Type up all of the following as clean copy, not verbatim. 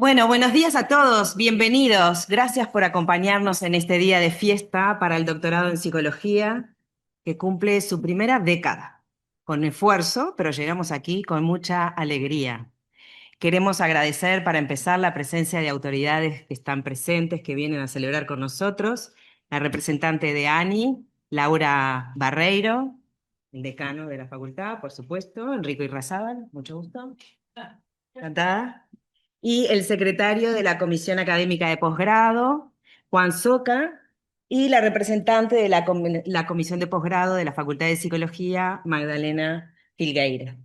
Bueno, buenos días a todos, bienvenidos. Gracias por acompañarnos en este día de fiesta para el doctorado en psicología, que cumple su primera década. Con esfuerzo, pero llegamos aquí con mucha alegría. Queremos agradecer para empezar la presencia de autoridades que están presentes, que vienen a celebrar con nosotros, la representante de ANI, Laura Barreiro, el decano de la facultad, por supuesto, Enrico Irrazábal, mucho gusto. Encantada. Y el secretario de la Comisión Académica de Posgrado, Juan Soca, y la representante de la Comisión de Posgrado de la Facultad de Psicología, Magdalena Filgueira.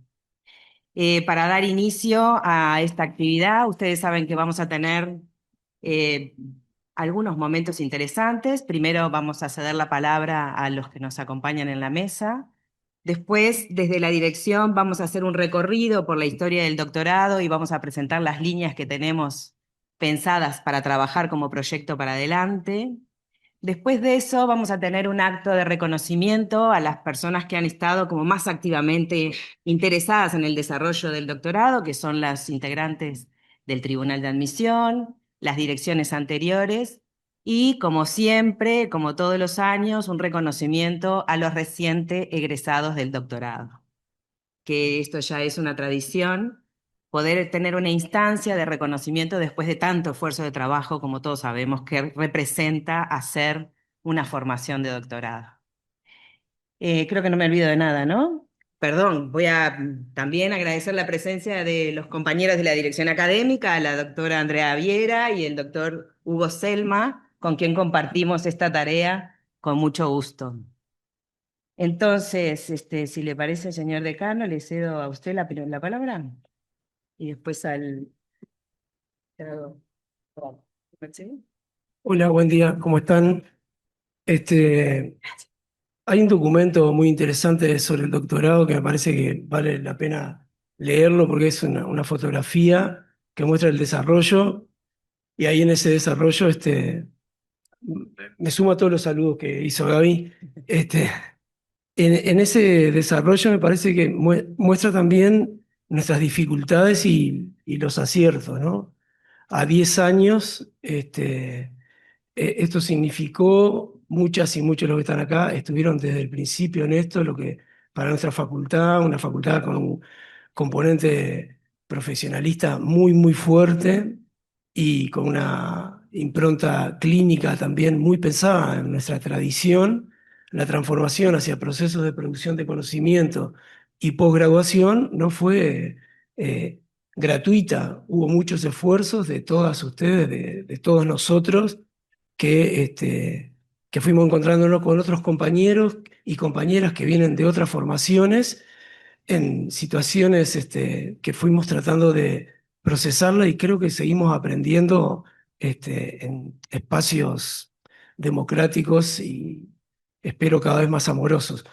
Para dar inicio a esta actividad, ustedes saben que vamos a tener eh, algunos momentos interesantes. Primero vamos a ceder la palabra a los que nos acompañan en la mesa. Después, desde la dirección, vamos a hacer un recorrido por la historia del doctorado y vamos a presentar las líneas que tenemos pensadas para trabajar como proyecto para adelante. Después de eso vamos a tener un acto de reconocimiento a las personas que han estado como más activamente interesadas en el desarrollo del doctorado, que son las integrantes del Tribunal de Admisión, las direcciones anteriores y, como siempre, como todos los años, un reconocimiento a los recientes egresados del doctorado, que esto ya es una tradición, poder tener una instancia de reconocimiento después de tanto esfuerzo de trabajo, como todos sabemos, que representa hacer una formación de doctorado. Creo que no me olvido de nada, ¿no? Perdón, voy a también agradecer la presencia de los compañeros de la dirección académica, la doctora Andrea Viera y el doctor Hugo Selma, con quien compartimos esta tarea con mucho gusto. Entonces, si le parece, señor decano, le cedo a usted la palabra y después al... ¿Sí? Hola, buen día, ¿cómo están? Hay un documento muy interesante sobre el doctorado que me parece que vale la pena leerlo porque es una fotografía que muestra el desarrollo y ahí en ese desarrollo me sumo a todos los saludos que hizo Gaby. Este, en ese desarrollo me parece que muestra también nuestras dificultades y los aciertos, ¿no? A 10 años, esto significó, muchas y muchos de los que están acá estuvieron desde el principio en esto, lo que para nuestra facultad, una facultad con un componente profesionalista muy, muy fuerte y con una impronta clínica también muy pensada en nuestra tradición, la transformación hacia procesos de producción de conocimiento y posgraduación no fue gratuita. Hubo muchos esfuerzos de todas ustedes, de todos nosotros que fuimos encontrándonos con otros compañeros y compañeras que vienen de otras formaciones en situaciones que fuimos tratando de procesarla y creo que seguimos aprendiendo en espacios democráticos y espero cada vez más amorosos.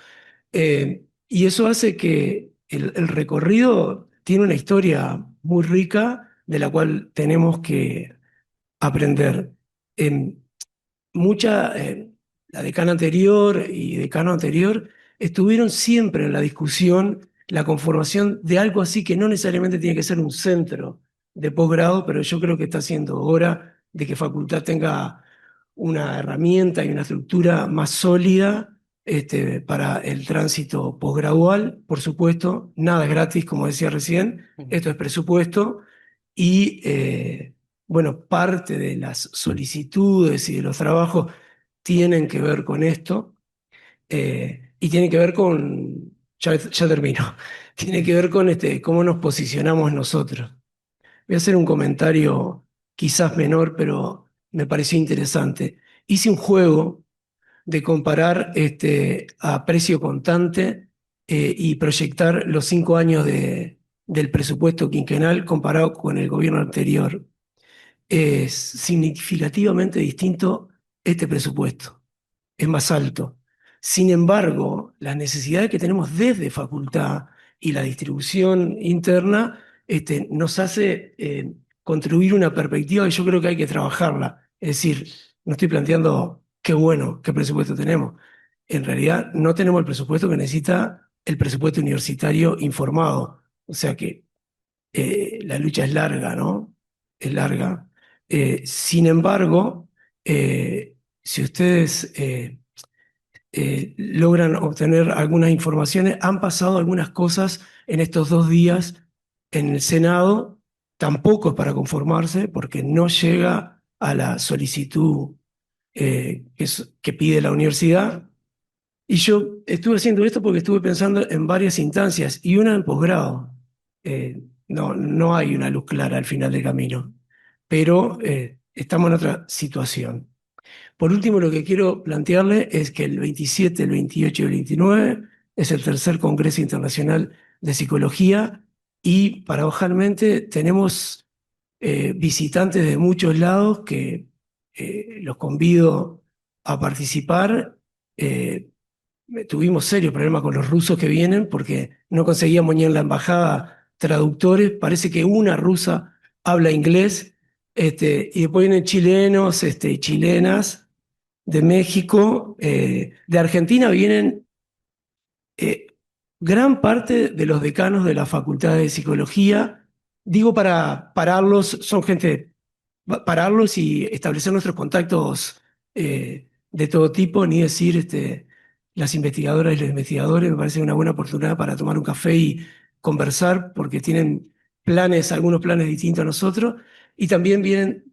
Y eso hace que el recorrido tiene una historia muy rica de la cual tenemos que aprender. Em, la decana anterior y decano anterior estuvieron siempre en la discusión la conformación de algo así que no necesariamente tiene que ser un centro de posgrado, pero yo creo que está siendo hora de que facultad tenga una herramienta y una estructura más sólida para el tránsito posgradual. Por supuesto, nada es gratis, como decía recién, esto es presupuesto y bueno, parte de las solicitudes y de los trabajos tienen que ver con esto y tienen que ver con, ya termino, tiene que ver con cómo nos posicionamos nosotros. Voy a hacer un comentario quizás menor, pero me pareció interesante. Hice un juego de comparar a precio contante y proyectar los 5 años del presupuesto quinquenal comparado con el gobierno anterior. Es significativamente distinto este presupuesto, es más alto. Sin embargo, las necesidades que tenemos desde facultad y la distribución interna nos hace construir una perspectiva que yo creo que hay que trabajarla. Es decir, no estoy planteando qué bueno, qué presupuesto tenemos. En realidad no tenemos el presupuesto que necesita el presupuesto universitario informado. O sea que la lucha es larga, ¿no? es larga. Sin embargo, si ustedes logran obtener algunas informaciones, han pasado algunas cosas en estos 2 días en el Senado, tampoco es para conformarse, porque no llega a la solicitud que pide la universidad. Y yo estuve haciendo esto porque estuve pensando en varias instancias y una en posgrado. No hay una luz clara al final del camino, pero estamos en otra situación. Por último, lo que quiero plantearle es que el 27, el 28 y el 29 es el tercer Congreso Internacional de Psicología y paradojalmente tenemos visitantes de muchos lados que los convido a participar. Eh, Tuvimos serios problemas con los rusos que vienen porque no conseguíamos ni en la embajada traductores. Parece que una rusa habla inglés, y después vienen chilenos, chilenas de México, de Argentina vienen eh, gran parte de los decanos de la Facultad de Psicología. Digo para pararlos, son gente, pararlos y establecer nuestros contactos de todo tipo, ni decir las investigadoras y los investigadores, me parece una buena oportunidad para tomar un café y conversar, porque tienen planes, algunos planes distintos a nosotros, y también vienen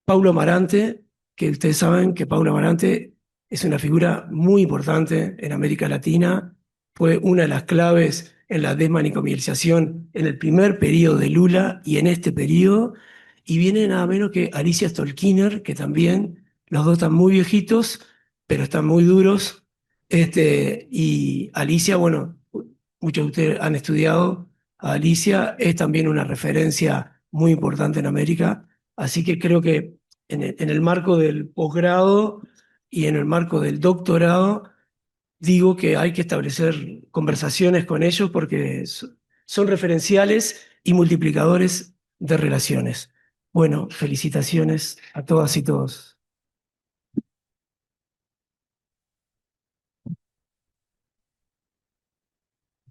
Paulo Amarante, que ustedes saben que Paulo Amarante es una figura muy importante en América Latina, fue una de las claves en la desmanicomialización en el primer periodo de Lula y en este periodo, y viene nada menos que Alicia Stolkiner, que también, los dos están muy viejitos, pero están muy duros, y Alicia, bueno, muchos de ustedes han estudiado a Alicia, es también una referencia muy importante en América, así que creo que en el marco del posgrado y en el marco del doctorado, digo que hay que establecer conversaciones con ellos porque son referenciales y multiplicadores de relaciones. Bueno, felicitaciones a todas y todos.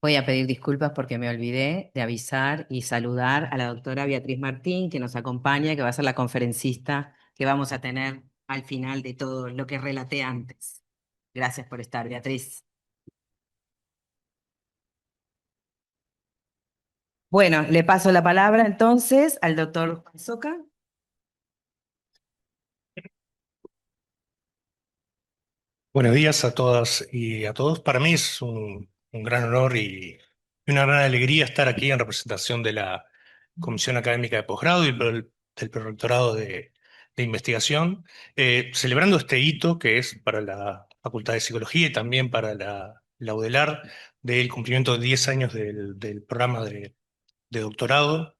Voy a pedir disculpas porque me olvidé de avisar y saludar a la doctora Beatriz Martín, que nos acompaña, que va a ser la conferencista que vamos a tener al final de todo lo que relaté antes. Gracias por estar, Beatriz. Bueno, le paso la palabra entonces al doctor Juan Soca. Buenos días a todas y a todos. Para mí es un gran honor y una gran alegría estar aquí en representación de la Comisión Académica de Posgrado y del Prorrectorado de Investigación, celebrando este hito que es para la Facultad de Psicología y también para la UDELAR del cumplimiento de 10 años del programa de doctorado.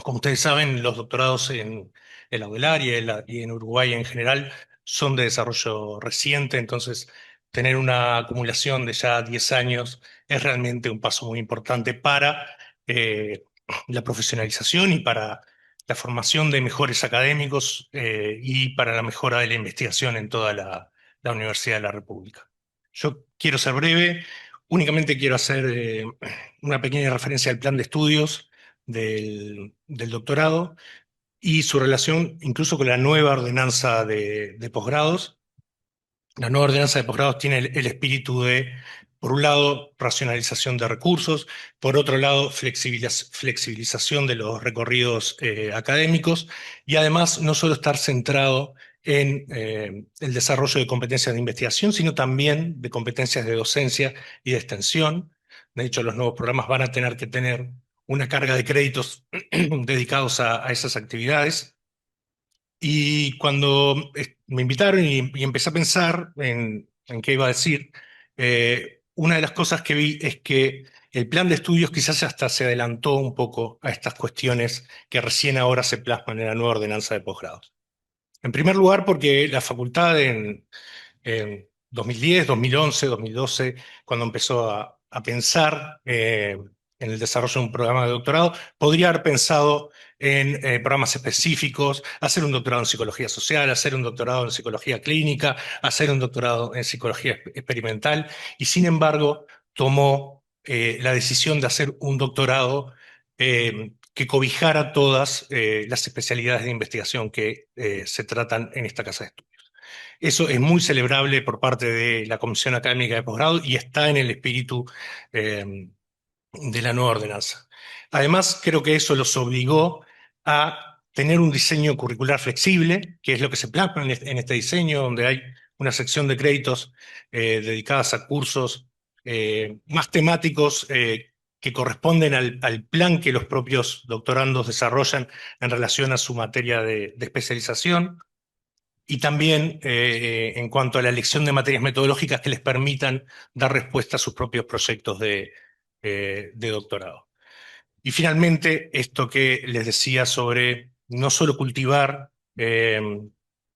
Como ustedes saben, los doctorados en la UDELAR y en Uruguay en general son de desarrollo reciente, entonces tener una acumulación de ya 10 años es realmente un paso muy importante para eh, la profesionalización y para la formación de mejores académicos y para la mejora de la investigación en toda la Universidad de la República. Yo quiero ser breve, únicamente quiero hacer una pequeña referencia al plan de estudios del doctorado y su relación incluso con la nueva ordenanza de posgrados. La nueva ordenanza de posgrados tiene el espíritu de, por un lado, racionalización de recursos, por otro lado, flexibilización de los recorridos académicos y además no solo estar centrado en el desarrollo de competencias de investigación, sino también de competencias de docencia y de extensión. De hecho, los nuevos programas van a tener que tener una carga de créditos dedicados a esas actividades. Y cuando me invitaron y empecé a pensar en qué iba a decir, una de las cosas que vi es que el plan de estudios quizás hasta se adelantó un poco a estas cuestiones que recién ahora se plasman en la nueva ordenanza de posgrados. En primer lugar, porque la facultad en 2010, 2011, 2012, cuando empezó a pensar en el desarrollo de un programa de doctorado, podría haber pensado en programas específicos, hacer un doctorado en psicología social, hacer un doctorado en psicología clínica, hacer un doctorado en psicología experimental, y sin embargo tomó la decisión de hacer un doctorado que cobijara todas las especialidades de investigación que se tratan en esta casa de estudios. Eso es muy celebrable por parte de la Comisión Académica de Posgrado y está en el espíritu de la nueva ordenanza. Además, creo que eso los obligó a tener un diseño curricular flexible, que es lo que se plasma en este diseño, donde hay una sección de créditos dedicadas a cursos más temáticos que corresponden al plan que los propios doctorandos desarrollan en relación a su materia de especialización. Y también en cuanto a la elección de materias metodológicas que les permitan dar respuesta a sus propios proyectos de doctorado. Y finalmente, esto que les decía sobre no solo cultivar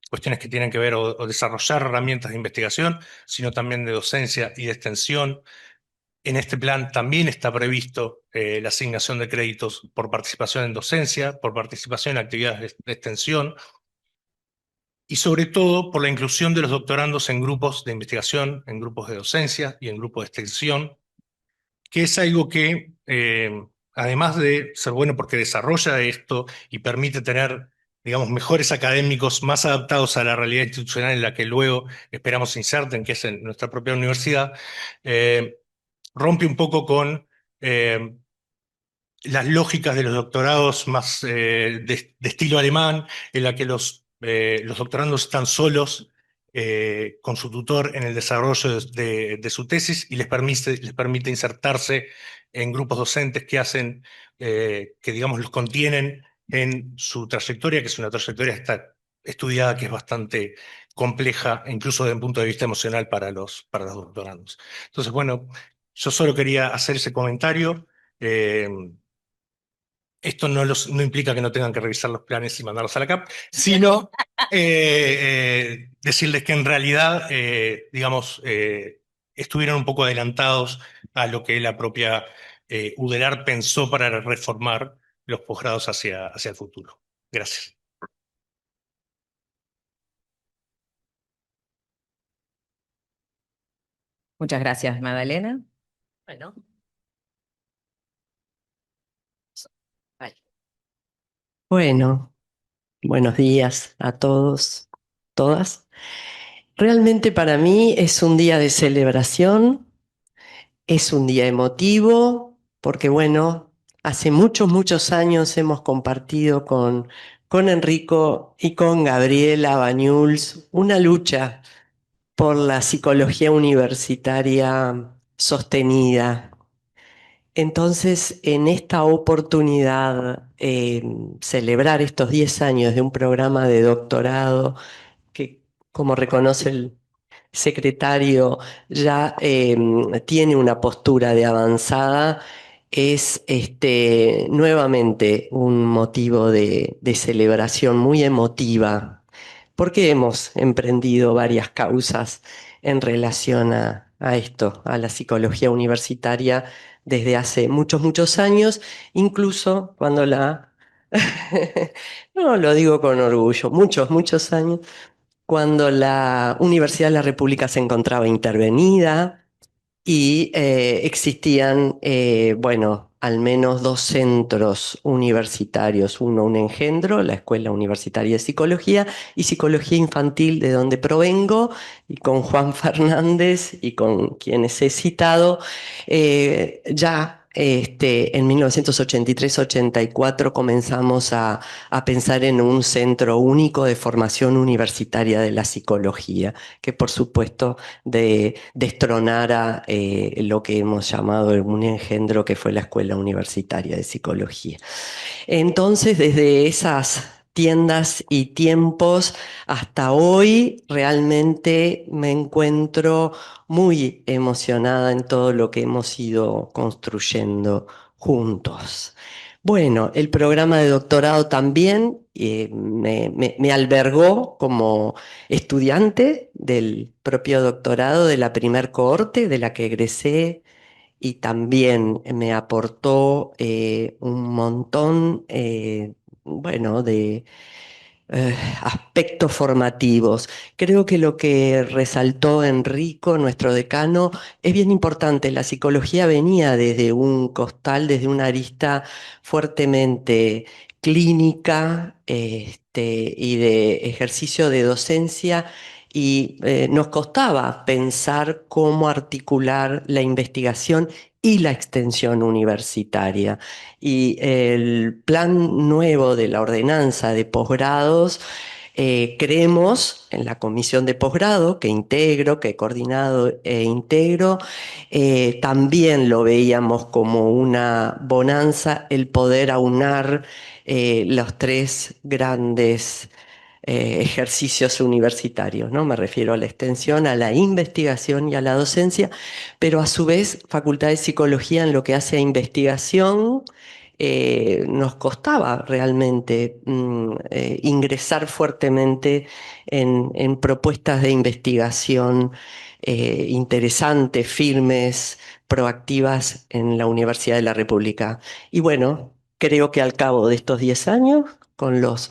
cuestiones que tienen que ver o desarrollar herramientas de investigación, sino también de docencia y de extensión. En este plan también está previsto la asignación de créditos por participación en docencia, por participación en actividades de extensión, y sobre todo por la inclusión de los doctorandos en grupos de investigación, en grupos de docencia y en grupos de extensión, que es algo que, además de ser bueno porque desarrolla esto y permite tener, digamos, mejores académicos más adaptados a la realidad institucional en la que luego esperamos se inserten, que es en nuestra propia universidad, rompe un poco con las lógicas de los doctorados más de estilo alemán, en la que los doctorandos están solos con su tutor en el desarrollo de su tesis y les permite insertarse en grupos docentes que hacen, que digamos los contienen en su trayectoria, que es una trayectoria que está estudiada, que es bastante compleja, incluso desde un punto de vista emocional para los doctorandos. Entonces, bueno, yo solo quería hacer ese comentario. Eh, Esto no implica que no tengan que revisar los planes y mandarlos a la CAP, sino decirles que en realidad, digamos, estuvieron un poco adelantados a lo que la propia UDELAR pensó para reformar los posgrados hacia el futuro. Gracias. Muchas gracias, Magdalena. Bueno, vale. Bueno, buenos días a todos, todas. Realmente para mí es un día de celebración, es un día emotivo, porque bueno, hace muchos, muchos años hemos compartido con Enrico y con Gabriela Bañuls una lucha por la psicología universitaria sostenida. Entonces, en esta oportunidad, celebrar estos 10 años de un programa de doctorado que, como reconoce el secretario, ya tiene una postura de avanzada, es nuevamente un motivo de celebración muy emotiva, porque hemos emprendido varias causas en relación a esto, a la psicología universitaria, desde hace muchos, muchos años, incluso cuando no lo digo con orgullo, muchos, muchos años, cuando la Universidad de la República se encontraba intervenida y existían, bueno, al menos dos centros universitarios, uno un engendro, la Escuela Universitaria de Psicología, y Psicología Infantil, de donde provengo, y con Juan Fernández y con quienes he citado, ya en 1983-84 comenzamos a pensar en un centro único de formación universitaria de la psicología, que por supuesto destronara lo que hemos llamado un engendro, que fue la Escuela Universitaria de Psicología. Entonces, desde esas tiendas y tiempos hasta hoy, realmente me encuentro muy emocionada en todo lo que hemos ido construyendo juntos. Bueno, el programa de doctorado también me albergó como estudiante del propio doctorado de la primer cohorte de la que egresé, y también me aportó un montón, bueno, aspectos formativos. Creo que lo que resaltó Enrico, nuestro decano, es bien importante. La psicología venía desde un costal, desde una arista fuertemente clínica, y de ejercicio de docencia, y nos costaba pensar cómo articular la investigación y la extensión universitaria. Y el plan nuevo de la ordenanza de posgrados, creemos en la comisión de posgrado que integro, que he coordinado e integro, también lo veíamos como una bonanza el poder aunar los tres grandes ejercicios universitarios, ¿no? Me refiero a la extensión, a la investigación y a la docencia, pero a su vez, Facultad de Psicología en lo que hace a investigación, nos costaba realmente ingresar fuertemente en propuestas de investigación interesantes, firmes, proactivas en la Universidad de la República. Y bueno, creo que al cabo de estos 10 años, con los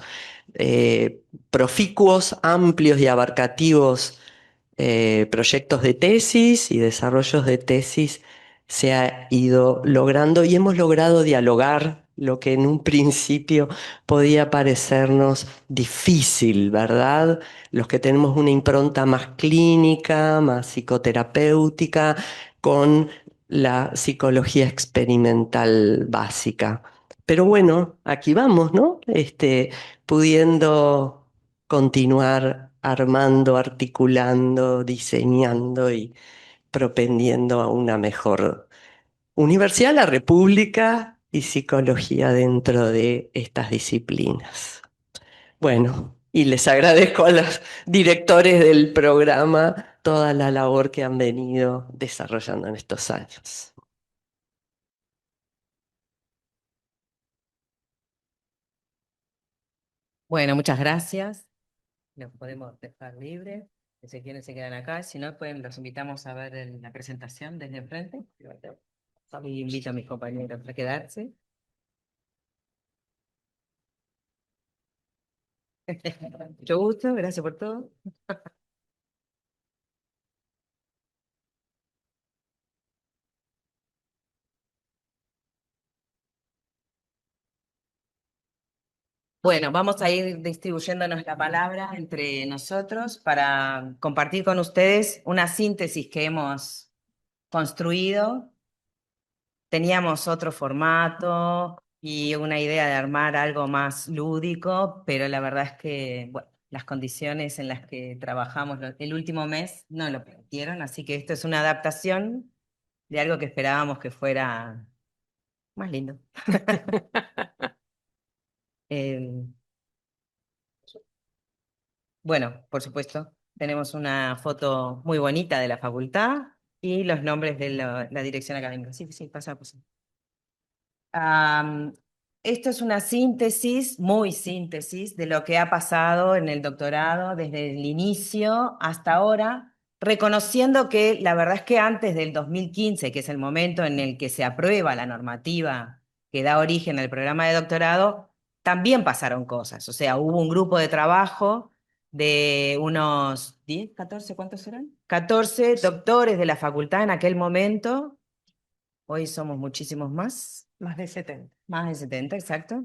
proficuos, amplios y abarcativos proyectos de tesis y desarrollos de tesis, se ha ido logrando y hemos logrado dialogar lo que en un principio podía parecernos difícil, ¿verdad? Los que tenemos una impronta más clínica, más psicoterapéutica, con la psicología experimental básica. Pero bueno, aquí vamos, ¿no? Pudiendo continuar armando, articulando, diseñando y propendiendo a una mejor Universidad de la República y psicología dentro de estas disciplinas. Bueno, y les agradezco a los directores del programa toda la labor que han venido desarrollando en estos años. Bueno, muchas gracias. Los podemos dejar libres. Si se quieren, se quedan acá. Si no, pues los invitamos a ver la presentación desde enfrente. Y invito a mis compañeros a quedarse. Mucho gusto, gracias por todo. Bueno, vamos a ir distribuyéndonos la palabra entre nosotros para compartir con ustedes una síntesis que hemos construido. Teníamos otro formato y una idea de armar algo más lúdico, pero la verdad es que, bueno, las condiciones en las que trabajamos el último mes no lo permitieron, así que esto es una adaptación de algo que esperábamos que fuera más lindo. Eh, bueno, por supuesto, tenemos una foto muy bonita de la facultad y los nombres de la dirección académica. Sí, sí, pasa, pasa. Am, Esto es una síntesis, muy síntesis, de lo que ha pasado en el doctorado desde el inicio hasta ahora, reconociendo que la verdad es que antes del 2015, que es el momento en el que se aprueba la normativa que da origen al programa de doctorado, también pasaron cosas. O sea, hubo un grupo de trabajo de unos 10, 14, ¿cuántos eran? 14 doctores de la facultad en aquel momento. Hoy somos muchísimos más. Más de 70. Más de 70, exacto,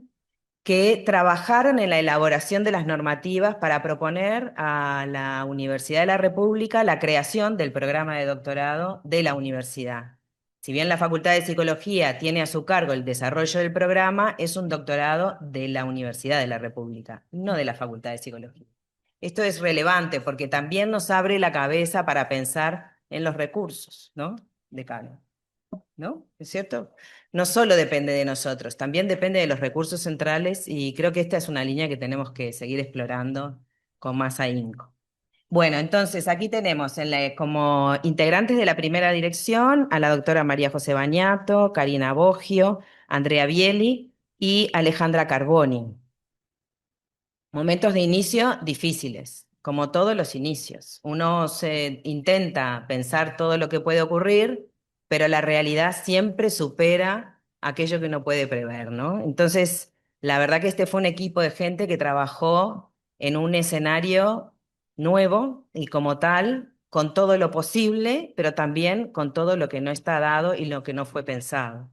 que trabajaron en la elaboración de las normativas para proponer a la Universidad de la República la creación del programa de doctorado de la universidad. Si bien la Facultad de Psicología tiene a su cargo el desarrollo del programa, es un doctorado de la Universidad de la República, no de la Facultad de Psicología. Esto es relevante porque también nos abre la cabeza para pensar en los recursos, ¿no? Decano. ¿No? ¿Es cierto? No solo depende de nosotros, también depende de los recursos centrales y creo que esta es una línea que tenemos que seguir explorando con más ahínco. Bueno, entonces aquí tenemos como integrantes de la primera dirección a la doctora María José Bañato, Karina Boggio, Andrea Bieli y Alejandra Carboni. Momentos de inicio difíciles, como todos los inicios. Uno se intenta pensar todo lo que puede ocurrir, pero la realidad siempre supera aquello que uno puede prever, ¿no? Entonces, la verdad que este fue un equipo de gente que trabajó en un escenario nuevo y como tal, con todo lo posible, pero también con todo lo que no está dado y lo que no fue pensado.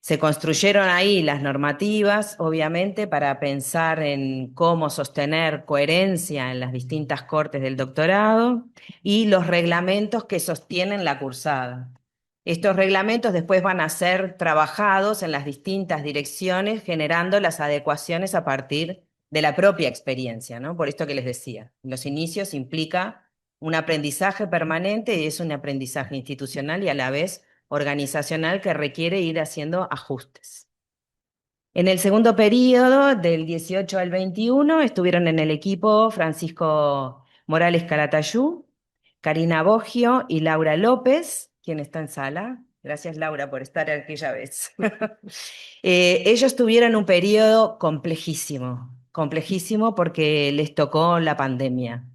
Se construyeron ahí las normativas, obviamente, para pensar en cómo sostener coherencia en las distintas cortes del doctorado y los reglamentos que sostienen la cursada. Estos reglamentos después van a ser trabajados en las distintas direcciones, generando las adecuaciones a partir de la propia experiencia, ¿no? Por esto que les decía, los inicios implica un aprendizaje permanente y es un aprendizaje institucional y a la vez organizacional que requiere ir haciendo ajustes. En el segundo periodo, del 18 al 21, estuvieron en el equipo Francisco Morales Calatayú, Karina Boggio y Laura López, quien está en sala. Gracias, Laura, por estar aquella vez. Ellos tuvieron un periodo complejísimo, complejísimo porque les tocó la pandemia.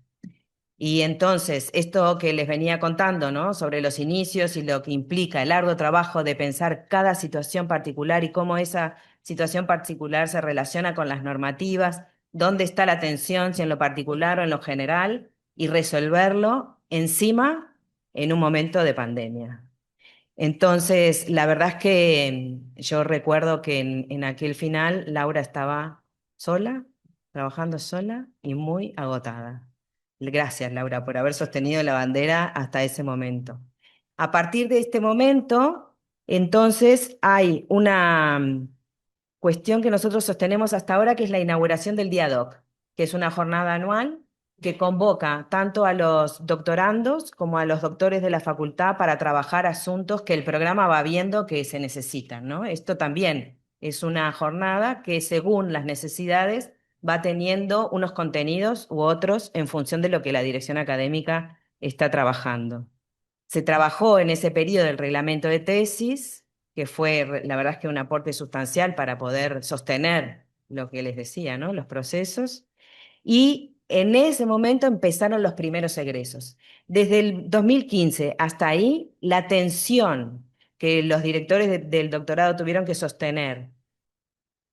Y entonces, esto que les venía contando, ¿no? Sobre los inicios y lo que implica el arduo trabajo de pensar cada situación particular y cómo esa situación particular se relaciona con las normativas, dónde está la tensión, si en lo particular o en lo general, y resolverlo encima en un momento de pandemia. Entonces, la verdad es que yo recuerdo que en aquel final Laura estaba sola, trabajando sola y muy agotada. Gracias, Laura, por haber sostenido la bandera hasta ese momento. A partir de este momento, entonces, hay una cuestión que nosotros sostenemos hasta ahora, que es la inauguración del Día Doc, que es una jornada anual que convoca tanto a los doctorandos como a los doctores de la facultad para trabajar asuntos que el programa va viendo que se necesitan, ¿no? Esto también es una jornada que, según las necesidades, va teniendo unos contenidos u otros en función de lo que la dirección académica está trabajando. Se trabajó en ese periodo el reglamento de tesis, que fue, la verdad es que un aporte sustancial para poder sostener lo que les decía, ¿no? Los procesos. Y en ese momento empezaron los primeros egresos. Desde el 2015 hasta ahí, la tensión que los directores del doctorado tuvieron que sostener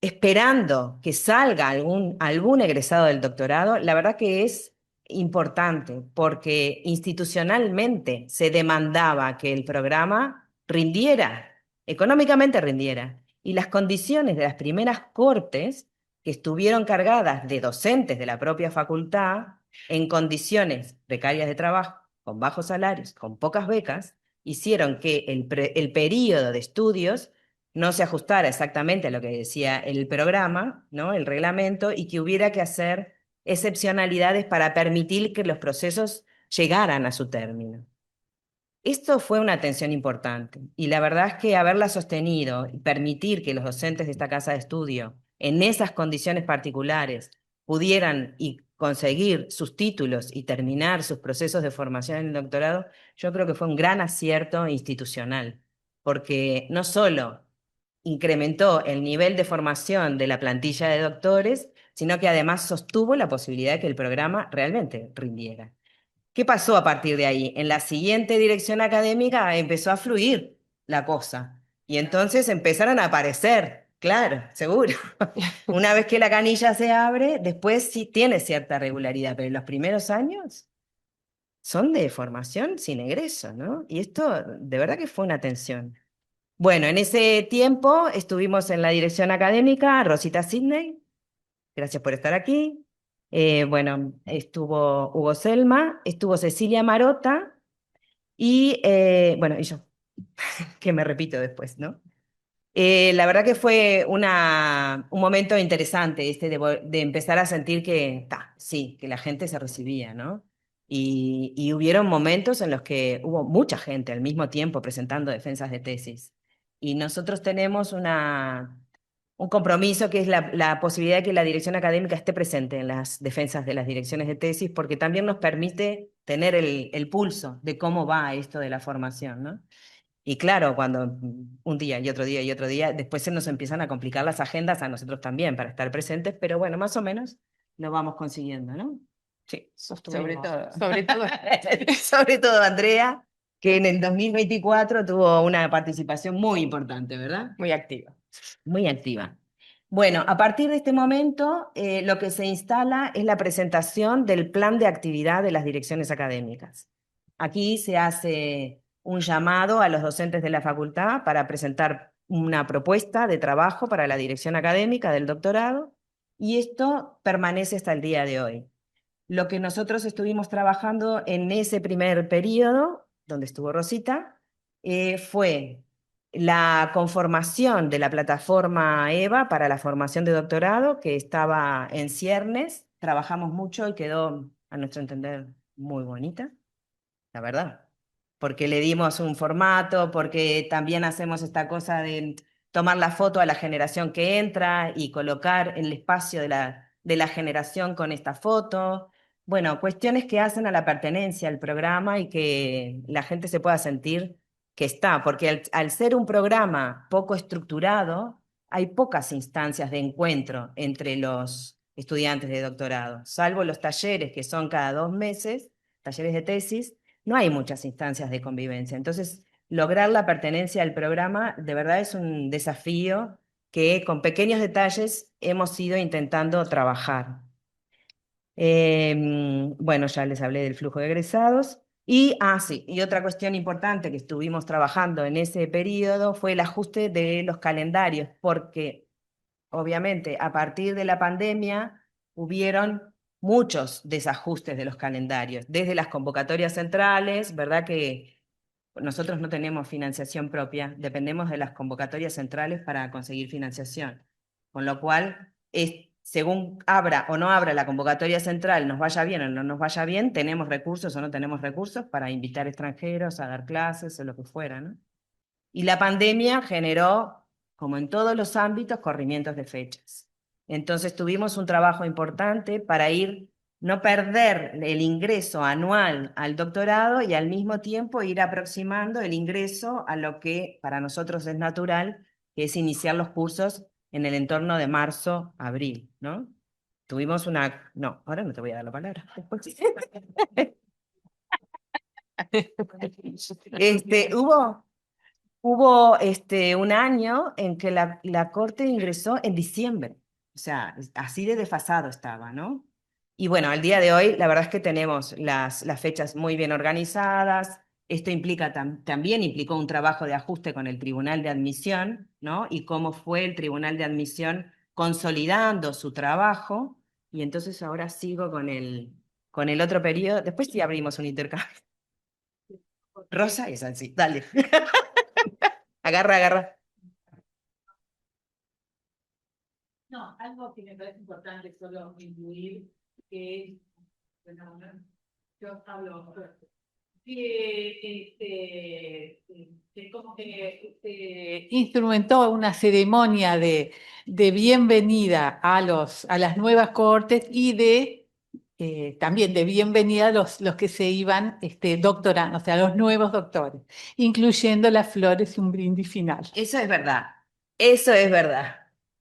esperando que salga algún egresado del doctorado, la verdad que es importante porque institucionalmente se demandaba que el programa rindiera, económicamente rindiera. Y las condiciones de las primeras cortes, que estuvieron cargadas de docentes de la propia facultad, en condiciones precarias de trabajo, con bajos salarios, con pocas becas, hicieron que el período de estudios no se ajustara exactamente a lo que decía el programa, ¿no? El reglamento, y que hubiera que hacer excepcionalidades para permitir que los procesos llegaran a su término. Esto fue una tensión importante, y la verdad es que haberla sostenido y permitir que los docentes de esta casa de estudio, en esas condiciones particulares, pudieran y conseguir sus títulos y terminar sus procesos de formación en el doctorado, yo creo que fue un gran acierto institucional, porque no solo incrementó el nivel de formación de la plantilla de doctores, sino que además sostuvo la posibilidad de que el programa realmente rindiera. ¿Qué pasó a partir de ahí? En la siguiente dirección académica empezó a fluir la cosa y entonces empezaron a aparecer, claro, seguro. Una vez que la canilla se abre, después sí tiene cierta regularidad, pero en los primeros años son de formación sin egreso, ¿no? Y esto de verdad que fue una tensión. Bueno, en ese tiempo estuvimos en la dirección académica, Rosita Sidney, gracias por estar aquí. Bueno, estuvo Hugo Selma, estuvo Cecilia Marota y, bueno, y yo, que me repito después, ¿no? La verdad que fue un momento interesante de empezar a sentir que, sí, que la gente se recibía, ¿no? Y hubieron momentos en los que hubo mucha gente al mismo tiempo presentando defensas de tesis. Y nosotros tenemos un compromiso que es la posibilidad de que la dirección académica esté presente en las defensas de las direcciones de tesis, porque también nos permite tener el pulso de cómo va esto de la formación, ¿no? Y claro, cuando un día y otro día y otro día, después se nos empiezan a complicar las agendas a nosotros también para estar presentes, pero bueno, más o menos lo vamos consiguiendo, ¿no? Sí, sobre todo. Sobre todo. Sobre todo Andrea, que en el 2024 tuvo una participación muy importante, ¿verdad? Muy activa. Muy activa. Bueno, a partir de este momento, lo que se instala es la presentación del plan de actividad de las direcciones académicas. Aquí se hace un llamado a los docentes de la facultad para presentar una propuesta de trabajo para la dirección académica del doctorado, y esto permanece hasta el día de hoy. Lo que nosotros estuvimos trabajando en ese primer periodo, donde estuvo Rosita, fue la conformación de la plataforma EVA para la formación de doctorado, que estaba en ciernes. Trabajamos mucho y quedó, a nuestro entender, muy bonita, la verdad. Porque le dimos un formato, porque también hacemos esta cosa de tomar la foto a la generación que entra y colocar el espacio de la generación con esta foto. Bueno, cuestiones que hacen a la pertenencia al programa y que la gente se pueda sentir que está, porque al ser un programa poco estructurado, hay pocas instancias de encuentro entre los estudiantes de doctorado, salvo los talleres que son cada 2 meses, talleres de tesis. No hay muchas instancias de convivencia. Entonces, lograr la pertenencia al programa de verdad es un desafío que con pequeños detalles hemos ido intentando trabajar. Bueno, ya les hablé del flujo de egresados. Y otra cuestión importante que estuvimos trabajando en ese periodo fue el ajuste de los calendarios, porque obviamente a partir de la pandemia hubieron muchos desajustes de los calendarios, desde las convocatorias centrales, ¿verdad? Que nosotros no tenemos financiación propia, dependemos de las convocatorias centrales para conseguir financiación, con lo cual, según abra o no abra la convocatoria central, nos vaya bien o no nos vaya bien, tenemos recursos o no tenemos recursos para invitar extranjeros a dar clases o lo que fuera, ¿no? Y la pandemia generó, como en todos los ámbitos, corrimientos de fechas. Entonces tuvimos un trabajo importante para no perder el ingreso anual al doctorado y al mismo tiempo ir aproximando el ingreso a lo que para nosotros es natural, que es iniciar los cursos en el entorno de marzo, abril, ¿no? Tuvimos una... No, ahora no te voy a dar la palabra. Hubo un año en que la Corte ingresó en diciembre, o sea, así de desfasado estaba, ¿no? Y bueno, al día de hoy, la verdad es que tenemos las fechas muy bien organizadas. Esto implica también implicó un trabajo de ajuste con el Tribunal de Admisión, ¿no? Y cómo fue el Tribunal de Admisión consolidando su trabajo. Y entonces ahora sigo con el otro periodo. Después sí abrimos un intercambio. Rosa, es así, dale. Agarra, agarra. No, algo que me parece importante solo incluir, que bueno, yo hablo, que como que instrumentó una ceremonia de bienvenida a las nuevas cohortes y también de bienvenida a los que se iban doctorando, o sea, los nuevos doctores, incluyendo las flores y un brindis final. Eso es verdad, eso es verdad.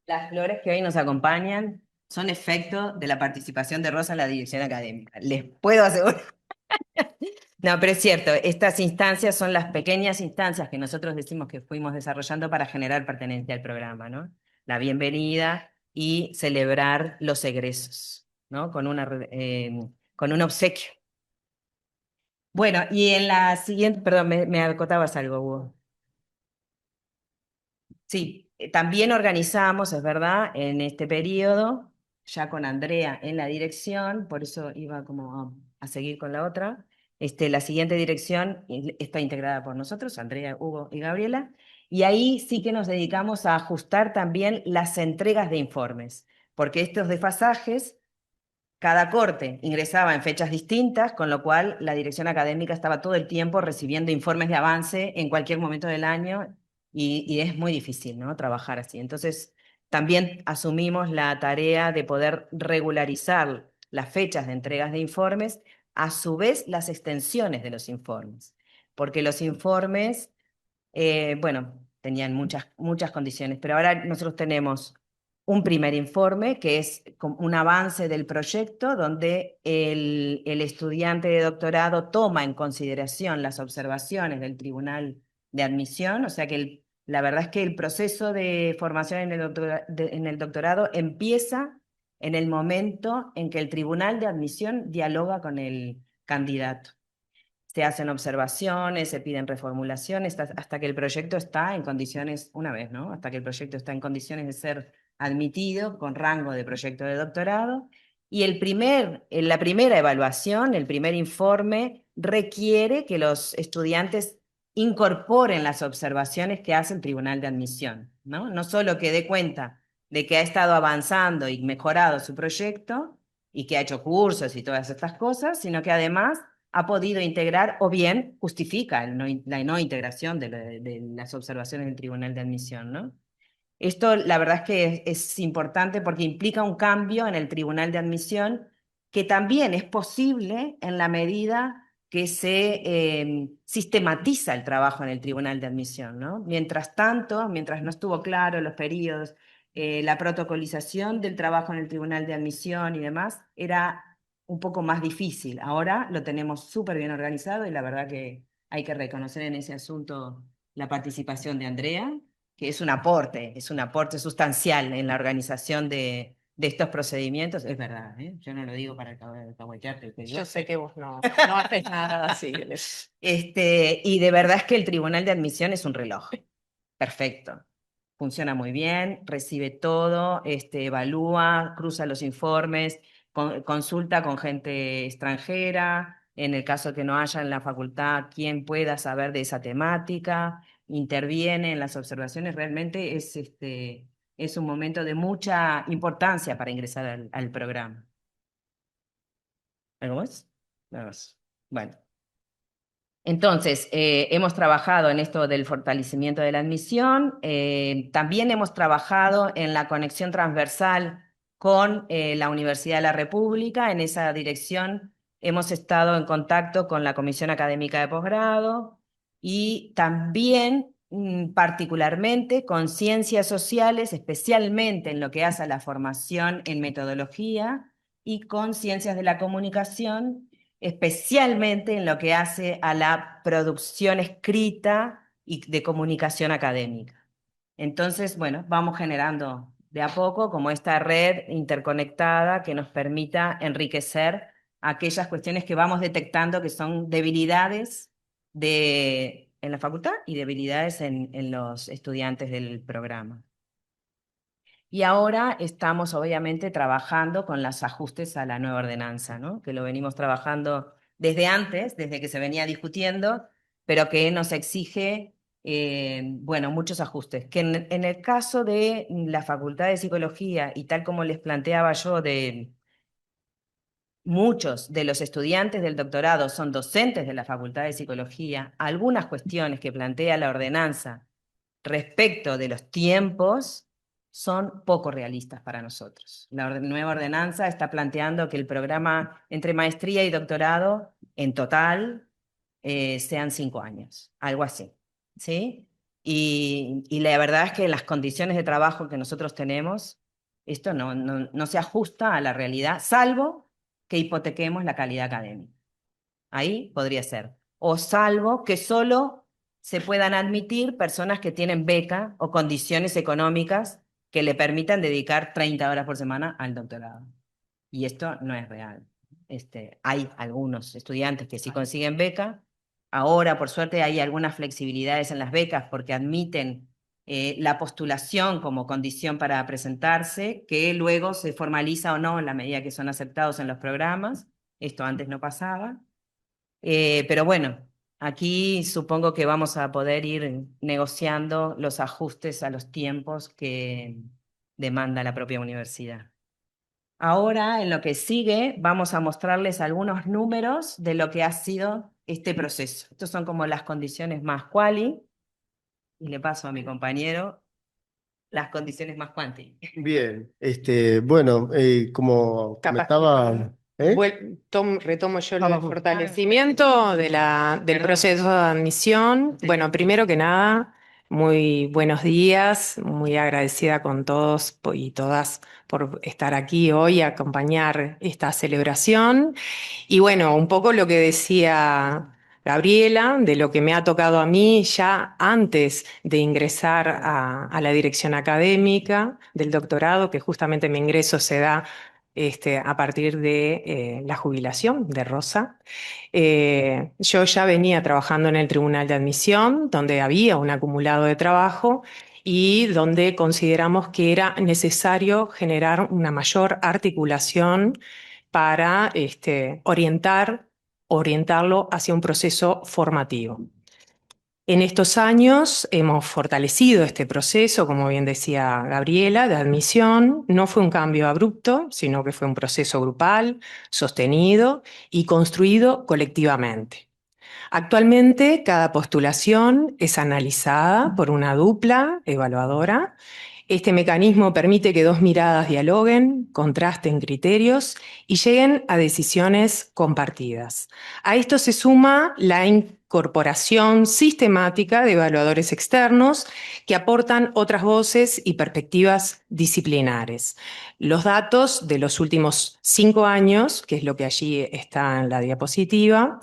Las flores que hoy nos acompañan son efecto de la participación de Rosa en la dirección académica, les puedo asegurar. No, pero es cierto, estas instancias son las pequeñas instancias que nosotros decimos que fuimos desarrollando para generar pertenencia al programa, ¿no? La bienvenida y celebrar los egresos, ¿no? Con un obsequio. Bueno, y en la siguiente, perdón, me acotabas algo, Hugo. Sí, también organizamos, es verdad, en este periodo, ya con Andrea en la dirección, por eso iba como a seguir con la otra. La siguiente dirección está integrada por nosotros, Andrea, Hugo y Gabriela, y ahí sí que nos dedicamos a ajustar también las entregas de informes, porque estos desfasajes, cada corte ingresaba en fechas distintas, con lo cual la dirección académica estaba todo el tiempo recibiendo informes de avance en cualquier momento del año y es muy difícil, ¿no? Trabajar así. Entonces, también asumimos la tarea de poder regularizar las fechas de entregas de informes, a su vez las extensiones de los informes, porque los informes, bueno, tenían muchas condiciones, pero ahora nosotros tenemos un primer informe que es un avance del proyecto donde el estudiante de doctorado toma en consideración las observaciones del Tribunal de Admisión, o sea que La verdad es que el proceso de formación en el doctorado empieza en el momento en que el tribunal de admisión dialoga con el candidato. Se hacen observaciones, se piden reformulaciones, hasta que el proyecto está en condiciones, una vez, ¿no? Hasta que el proyecto está en condiciones de ser admitido con rango de proyecto de doctorado. Y la primera evaluación, el primer informe, requiere que los estudiantes incorporen las observaciones que hace el tribunal de admisión, ¿no? No solo que dé cuenta de que ha estado avanzando y mejorado su proyecto y que ha hecho cursos y todas estas cosas, sino que además ha podido integrar o bien justifica la no integración de las observaciones del tribunal de admisión, ¿no? Esto la verdad es que es importante porque implica un cambio en el tribunal de admisión que también es posible en la medida que se sistematiza el trabajo en el tribunal de admisión, ¿no? Mientras tanto, mientras no estuvo claro los periodos, la protocolización del trabajo en el tribunal de admisión y demás, era un poco más difícil. Ahora lo tenemos súper bien organizado y la verdad que hay que reconocer en ese asunto la participación de Andrea, que es un aporte sustancial en la organización de estos procedimientos. Es verdad, ¿eh? Yo no lo digo para cahuetearte. Yo sé que vos no haces nada así. Y de verdad es que el tribunal de admisión es un reloj. Perfecto. Funciona muy bien, recibe todo, evalúa, cruza los informes, consulta con gente extranjera, en el caso que no haya en la facultad quien pueda saber de esa temática, interviene en las observaciones, realmente es un momento de mucha importancia para ingresar al programa. ¿Algo más? Nada más. Bueno. Entonces, hemos trabajado en esto del fortalecimiento de la admisión, también hemos trabajado en la conexión transversal con la Universidad de la República. En esa dirección hemos estado en contacto con la Comisión Académica de Posgrado y también particularmente con ciencias sociales, especialmente en lo que hace a la formación en metodología y con ciencias de la comunicación, especialmente en lo que hace a la producción escrita y de comunicación académica. Entonces, bueno, vamos generando de a poco como esta red interconectada que nos permita enriquecer aquellas cuestiones que vamos detectando que son debilidades en la facultad y debilidades en los estudiantes del programa. Y ahora estamos obviamente trabajando con los ajustes a la nueva ordenanza, ¿no? Que lo venimos trabajando desde antes, desde que se venía discutiendo, pero que nos exige, bueno, muchos ajustes. Que en el caso de la Facultad de Psicología, y tal como les planteaba yo, de muchos de los estudiantes del doctorado son docentes de la Facultad de Psicología, algunas cuestiones que plantea la ordenanza respecto de los tiempos son poco realistas para nosotros. La nueva ordenanza está planteando que el programa entre maestría y doctorado en total sean 5 años, algo así, ¿sí? Y la verdad es que en las condiciones de trabajo que nosotros tenemos, esto no se ajusta a la realidad, salvo que hipotequemos la calidad académica. Ahí podría ser. O salvo que solo se puedan admitir personas que tienen beca o condiciones económicas que le permitan dedicar 30 horas por semana al doctorado. Y esto no es real. Hay algunos estudiantes que sí consiguen beca. Ahora, por suerte, hay algunas flexibilidades en las becas porque admiten la postulación como condición para presentarse, que luego se formaliza o no en la medida que son aceptados en los programas. Esto antes no pasaba. Pero bueno, aquí supongo que vamos a poder ir negociando los ajustes a los tiempos que demanda la propia universidad. Ahora, en lo que sigue, vamos a mostrarles algunos números de lo que ha sido este proceso. Estos son como las condiciones más quali, y le paso a mi compañero las condiciones más quanti. Bien, bueno, como Capaz comentaba, Retomo yo el Vamos. fortalecimiento del Perdón. proceso de admisión. Bueno, primero que nada, muy buenos días, muy agradecida con todos y todas por estar aquí hoy y acompañar esta celebración. Y bueno, un poco lo que decía Gabriela, de lo que me ha tocado a mí ya antes de ingresar a la dirección académica del doctorado, que justamente mi ingreso se da a partir de la jubilación de Rosa. Yo ya venía trabajando en el Tribunal de Admisión, donde había un acumulado de trabajo y donde consideramos que era necesario generar una mayor articulación para orientarlo hacia un proceso formativo. En estos años hemos fortalecido este proceso, como bien decía Gabriela, de admisión. No fue un cambio abrupto, sino que fue un proceso grupal, sostenido y construido colectivamente. Actualmente, cada postulación es analizada por una dupla evaluadora. Este mecanismo permite que dos miradas dialoguen, contrasten criterios y lleguen a decisiones compartidas. A esto se suma la incorporación sistemática de evaluadores externos que aportan otras voces y perspectivas disciplinares. Los datos de los últimos 5 años, que es lo que allí está en la diapositiva,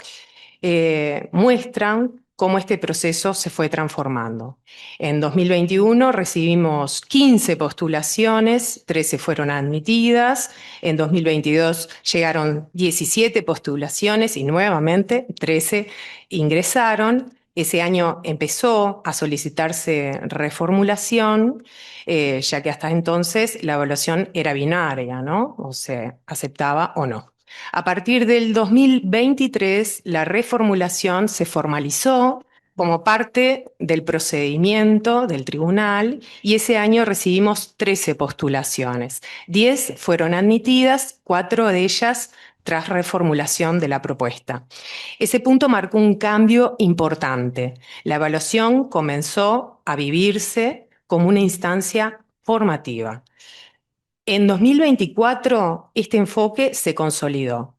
muestran cómo este proceso se fue transformando. En 2021 recibimos 15 postulaciones, 13 fueron admitidas. En 2022 llegaron 17 postulaciones y nuevamente 13 ingresaron. Ese año empezó a solicitarse reformulación, ya que hasta entonces la evaluación era binaria, ¿no? O se aceptaba o no. A partir del 2023, la reformulación se formalizó como parte del procedimiento del tribunal y ese año recibimos 13 postulaciones. 10 fueron admitidas, 4 de ellas tras reformulación de la propuesta. Ese punto marcó un cambio importante. La evaluación comenzó a vivirse como una instancia formativa. En 2024, este enfoque se consolidó.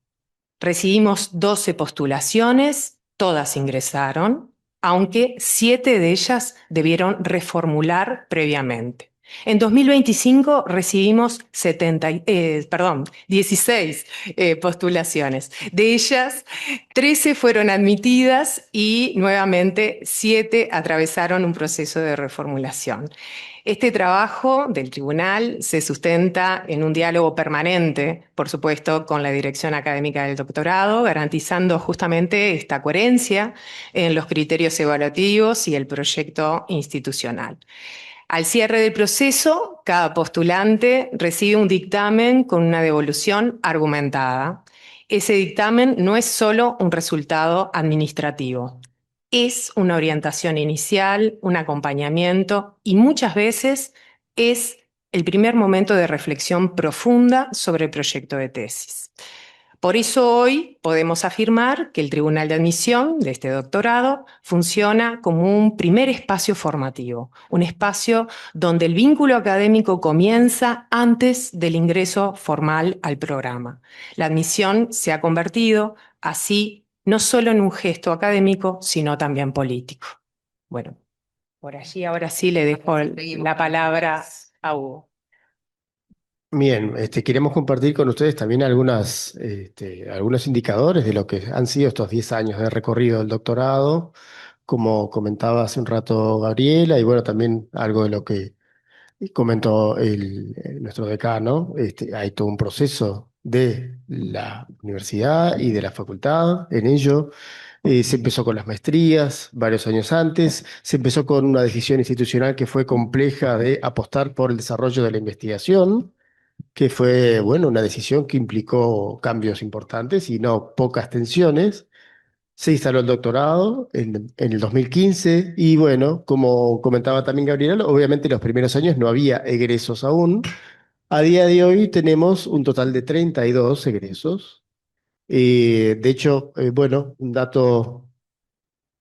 Recibimos 12 postulaciones, todas ingresaron, aunque 7 de ellas debieron reformular previamente. En 2025 recibimos 16 postulaciones. De ellas, 13 fueron admitidas y nuevamente 7 atravesaron un proceso de reformulación. Este trabajo del tribunal se sustenta en un diálogo permanente, por supuesto, con la dirección académica del doctorado, garantizando justamente esta coherencia en los criterios evaluativos y el proyecto institucional. Al cierre del proceso, cada postulante recibe un dictamen con una devolución argumentada. Ese dictamen no es solo un resultado administrativo. Es una orientación inicial, un acompañamiento y muchas veces es el primer momento de reflexión profunda sobre el proyecto de tesis. Por eso hoy podemos afirmar que el Tribunal de Admisión de este doctorado funciona como un primer espacio formativo, un espacio donde el vínculo académico comienza antes del ingreso formal al programa. La admisión se ha convertido así no solo en un gesto académico, sino también político. Bueno, por allí ahora sí le dejo la palabra a Hugo. Bien, queremos compartir con ustedes también algunos indicadores de lo que han sido estos 10 años de recorrido del doctorado, como comentaba hace un rato Gabriela, y bueno, también algo de lo que comentó nuestro decano. Hay todo un proceso de la universidad y de la facultad en ello. Se empezó con las maestrías varios años antes, se empezó con una decisión institucional que fue compleja de apostar por el desarrollo de la investigación, que fue, bueno, una decisión que implicó cambios importantes y no pocas tensiones. Se instaló el doctorado en el 2015 y bueno, como comentaba también Gabriela, obviamente en los primeros años no había egresos aún. A día de hoy tenemos un total de 32 egresos. De hecho, bueno, un dato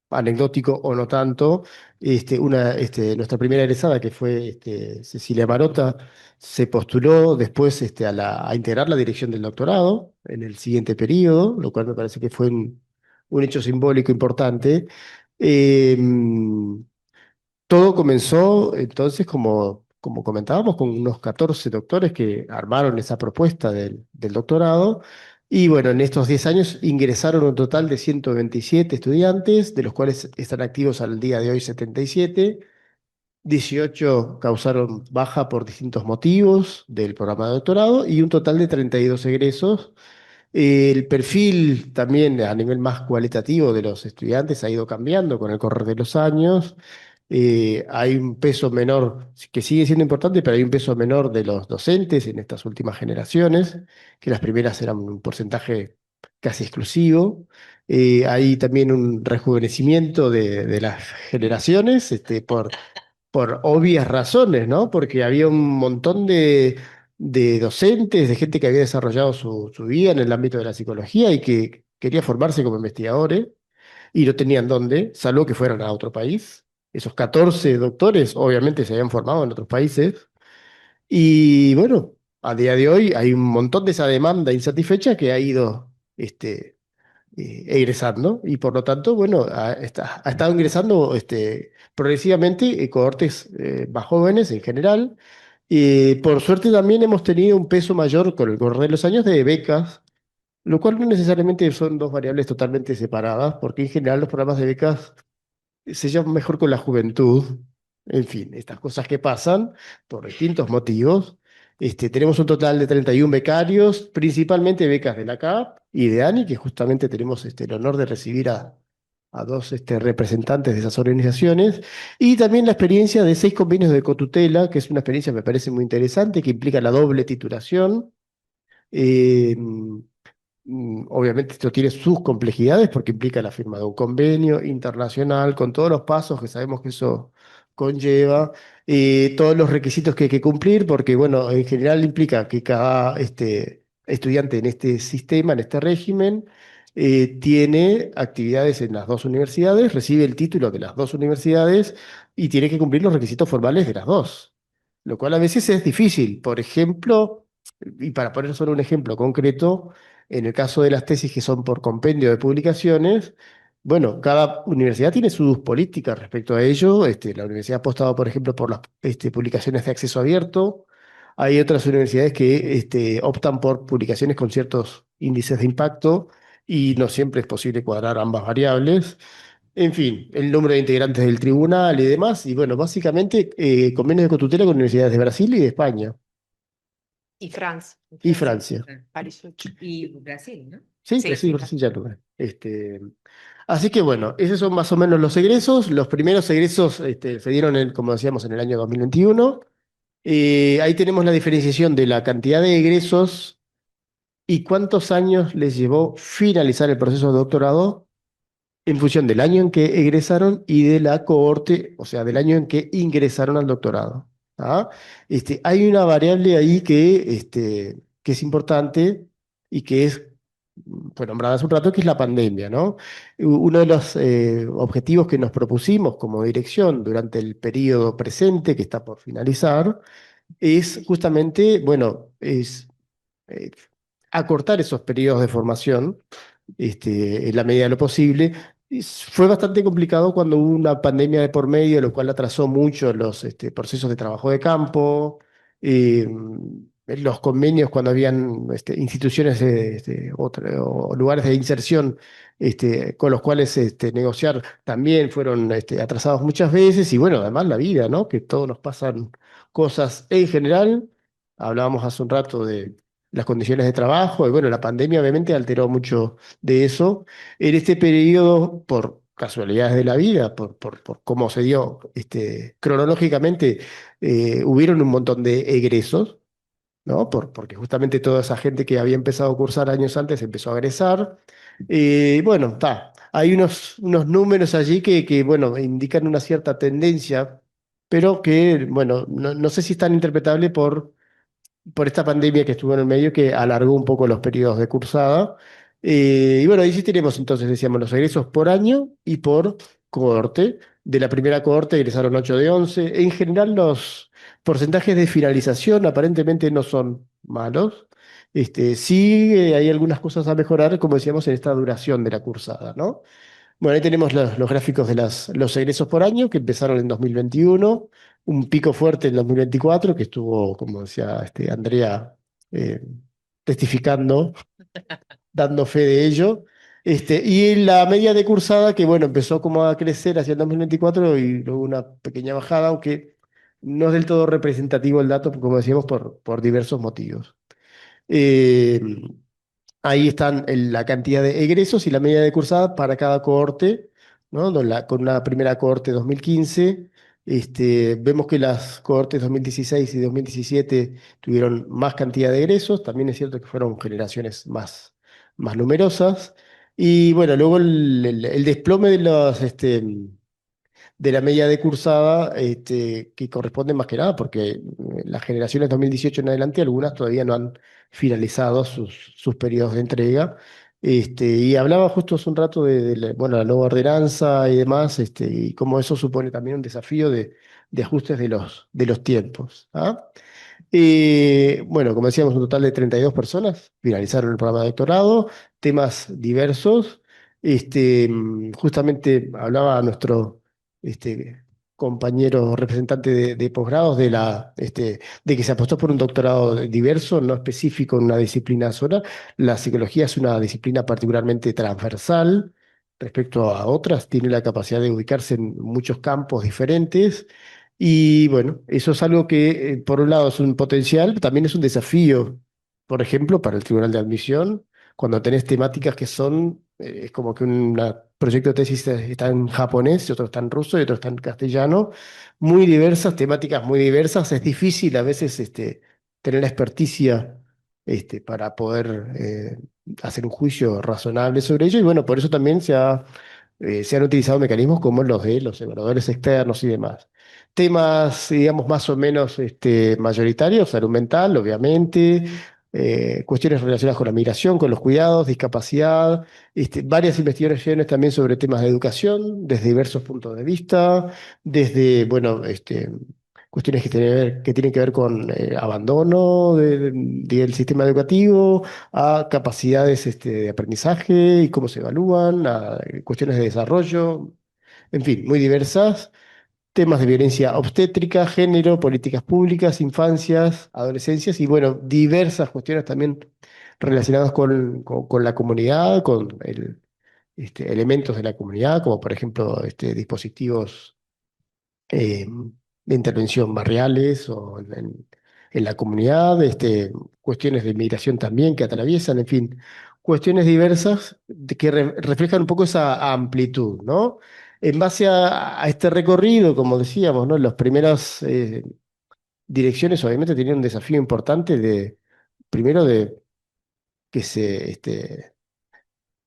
anecdótico o no tanto, nuestra primera egresada, que fue Cecilia Marota, se postuló después a integrar la dirección del doctorado en el siguiente periodo, lo cual me parece que fue un hecho simbólico importante. Eh, Todo comenzó entonces, como comentábamos, con unos 14 doctores que armaron esa propuesta del doctorado. Y bueno, en estos 10 años ingresaron un total de 127 estudiantes, de los cuales están activos al día de hoy 77. 18 causaron baja por distintos motivos del programa de doctorado y un total de 32 egresos. El perfil también a nivel más cualitativo de los estudiantes ha ido cambiando con el correr de los años. Hay un peso menor, que sigue siendo importante, pero hay un peso menor de los docentes en estas últimas generaciones, que las primeras eran un porcentaje casi exclusivo. Hay también un rejuvenecimiento de las generaciones, por obvias razones, ¿no? Porque había un montón de docentes, de gente que había desarrollado su vida en el ámbito de la psicología y que quería formarse como investigadores y no tenían dónde, salvo que fueran a otro país. Esos 14 doctores obviamente se habían formado en otros países. Y bueno, a día de hoy hay un montón de esa demanda insatisfecha que ha ido egresando y por lo tanto, bueno, ha estado ingresando progresivamente cohortes más jóvenes en general. Y por suerte también hemos tenido un peso mayor con el correr de los años de becas, lo cual no necesariamente son dos variables totalmente separadas, porque en general los programas de becas se llevan mejor con la juventud. En fin, estas cosas que pasan por distintos motivos. Tenemos un total de 31 becarios, principalmente becas de la CAP y de ANI, que justamente tenemos el honor de recibir a dos representantes de esas organizaciones, y también la experiencia de 6 convenios de cotutela, que es una experiencia que me parece muy interesante, que implica la doble titulación. Eh, Obviamente esto tiene sus complejidades porque implica la firma de un convenio internacional con todos los pasos que sabemos que eso conlleva, todos los requisitos que hay que cumplir, porque bueno, en general implica que cada estudiante en este sistema, en este régimen, tiene actividades en las dos universidades, recibe el título de las dos universidades y tiene que cumplir los requisitos formales de las dos, lo cual a veces es difícil. Por ejemplo, y para poner solo un ejemplo concreto, en el caso de las tesis que son por compendio de publicaciones, bueno, cada universidad tiene sus políticas respecto a ello. La universidad ha apostado, por ejemplo, por las publicaciones de acceso abierto. Hay otras universidades que optan por publicaciones con ciertos índices de impacto y no siempre es posible cuadrar ambas variables. En fin, el número de integrantes del tribunal y demás. Y bueno, básicamente convenios de cotutela con universidades de Brasil y de España Y Francia. y Francia. París 8. Y Brasil, ¿no? Sí, Sí, Brasil, sí. Brasil ya tuve. Así que bueno, esos son más o menos los egresos. Los primeros egresos se dieron, como decíamos, en el año 2021. Ahí tenemos la diferenciación de la cantidad de egresos y cuántos años les llevó finalizar el proceso de doctorado en función del año en que egresaron y de la cohorte, o sea, del año en que ingresaron al doctorado. ¿Ah? Hay una variable ahí que es importante y que fue nombrada hace un rato, que es la pandemia, ¿no? Uno de los objetivos que nos propusimos como dirección durante el periodo presente, que está por finalizar, es justamente, bueno, es eh, acortar esos periodos de formación en la medida de lo posible. Fue bastante complicado cuando hubo una pandemia de por medio, lo cual atrasó mucho los procesos de trabajo de campo, los convenios cuando habían instituciones o lugares de inserción con los cuales negociar también fueron atrasados muchas veces y bueno, además la vida, ¿no? Que todos nos pasan cosas en general. Hablábamos hace un rato de las condiciones de trabajo y bueno, la pandemia obviamente alteró mucho de eso. En este periodo, por casualidades de la vida, por cómo se dio cronológicamente, hubieron un montón de egresos, ¿no? Porque justamente toda esa gente que había empezado a cursar años antes empezó a egresar. Bueno, está. Hay unos números allí bueno, indican una cierta tendencia, pero que, bueno, no sé si es tan interpretable por esta pandemia que estuvo en el medio que alargó un poco los periodos de cursada. Y bueno, ahí sí tenemos entonces, decíamos, los egresos por año y por cohorte. De la primera cohorte egresaron 8 de 11. En general, los porcentajes de finalización aparentemente no son malos. Sí, hay algunas cosas a mejorar, como decíamos, en esta duración de la cursada, ¿no? Bueno, ahí tenemos los gráficos de los egresos por año que empezaron en 2021, un pico fuerte en 2024 que estuvo, como decía Andrea, eh, testificando dando fe de ello. Y la media de cursada, que bueno, empezó como a crecer hacia el 2024 y luego una pequeña bajada, aunque no es del todo representativo el dato, como decíamos, por diversos motivos. Eh, Ahí están la cantidad de egresos y la media de cursada para cada cohorte, ¿no? Con una primera cohorte 2015, vemos que las cohortes 2016 y 2017 tuvieron más cantidad de egresos, también es cierto que fueron generaciones más numerosas, y bueno, luego el desplome de la media de cursada, que corresponde más que nada, porque las generaciones 2018 en adelante, algunas todavía no han finalizado sus periodos de entrega. Y hablaba justo hace un rato bueno, la nueva ordenanza y demás, y cómo eso supone también un desafío de ajustes de los tiempos. ¿Ah? Bueno, como decíamos, un total de 32 personas finalizaron el programa de doctorado, temas diversos. Justamente hablaba nuestro compañero representante de posgrados de que se apostó por un doctorado diverso, no específico en una disciplina sola. La psicología es una disciplina particularmente transversal respecto a otras, tiene la capacidad de ubicarse en muchos campos diferentes. Y bueno, eso es algo que por un lado es un potencial, pero también es un desafío, por ejemplo, para el Tribunal de Admisión, cuando tenés temáticas que son, es como que un proyecto de tesis está en japonés, y otro está en ruso y otro está en castellano, muy diversas, temáticas muy diversas, es difícil a veces tener la experticia para poder hacer un juicio razonable sobre ello, y bueno, por eso también se han utilizado mecanismos como los de los evaluadores externos y demás. Temas, digamos, más o menos mayoritarios, salud mental, obviamente, cuestiones relacionadas con la migración, con los cuidados, discapacidad, varias investigaciones también sobre temas de educación, desde diversos puntos de vista, desde, bueno, cuestiones que tienen que ver con abandono del sistema educativo, a capacidades de aprendizaje y cómo se evalúan, a cuestiones de desarrollo, en fin, muy diversas. Temas de violencia obstétrica, género, políticas públicas, infancias, adolescencias y, bueno, diversas cuestiones también relacionadas con la comunidad, con elementos de la comunidad, como por ejemplo dispositivos eh, de intervención barriales o en la comunidad, cuestiones de migración también que atraviesan, en fin, cuestiones diversas que reflejan un poco esa amplitud, ¿no? En base a este recorrido, como decíamos, ¿no? Las primeras direcciones obviamente tenían un desafío importante primero de que se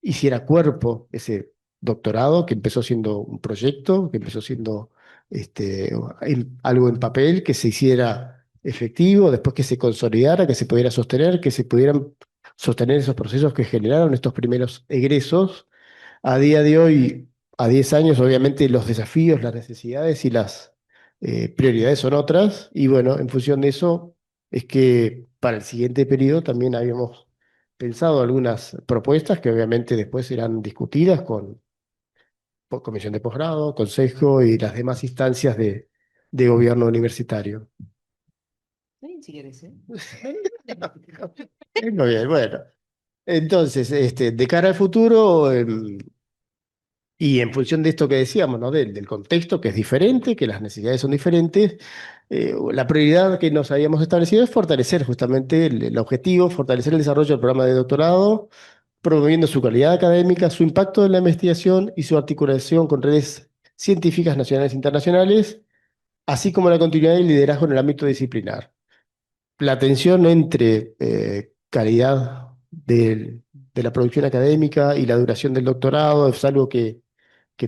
hiciera cuerpo ese doctorado, que empezó siendo un proyecto, que empezó siendo algo en papel, que se hiciera efectivo, después que se consolidara, que se pudiera sostener, que se pudieran sostener esos procesos que generaron estos primeros egresos. A día de hoy, a 10 años, obviamente los desafíos, las necesidades y las prioridades son otras, y bueno, en función de eso es que para el siguiente periodo también habíamos pensado algunas propuestas que obviamente después serán discutidas por comisión de posgrado, consejo y las demás instancias de gobierno universitario. Sí, si quieres, ¿eh? Muy bien, bueno. Entonces, de cara al futuro, y en función de esto que decíamos, ¿no? Del contexto que es diferente, que las necesidades son diferentes, la prioridad que nos habíamos establecido es fortalecer justamente el objetivo, fortalecer el desarrollo del programa de doctorado, promoviendo su calidad académica, su impacto en la investigación y su articulación con redes científicas nacionales e internacionales, así como la continuidad y liderazgo en el ámbito disciplinar. La tensión entre calidad de la producción académica y la duración del doctorado es algo que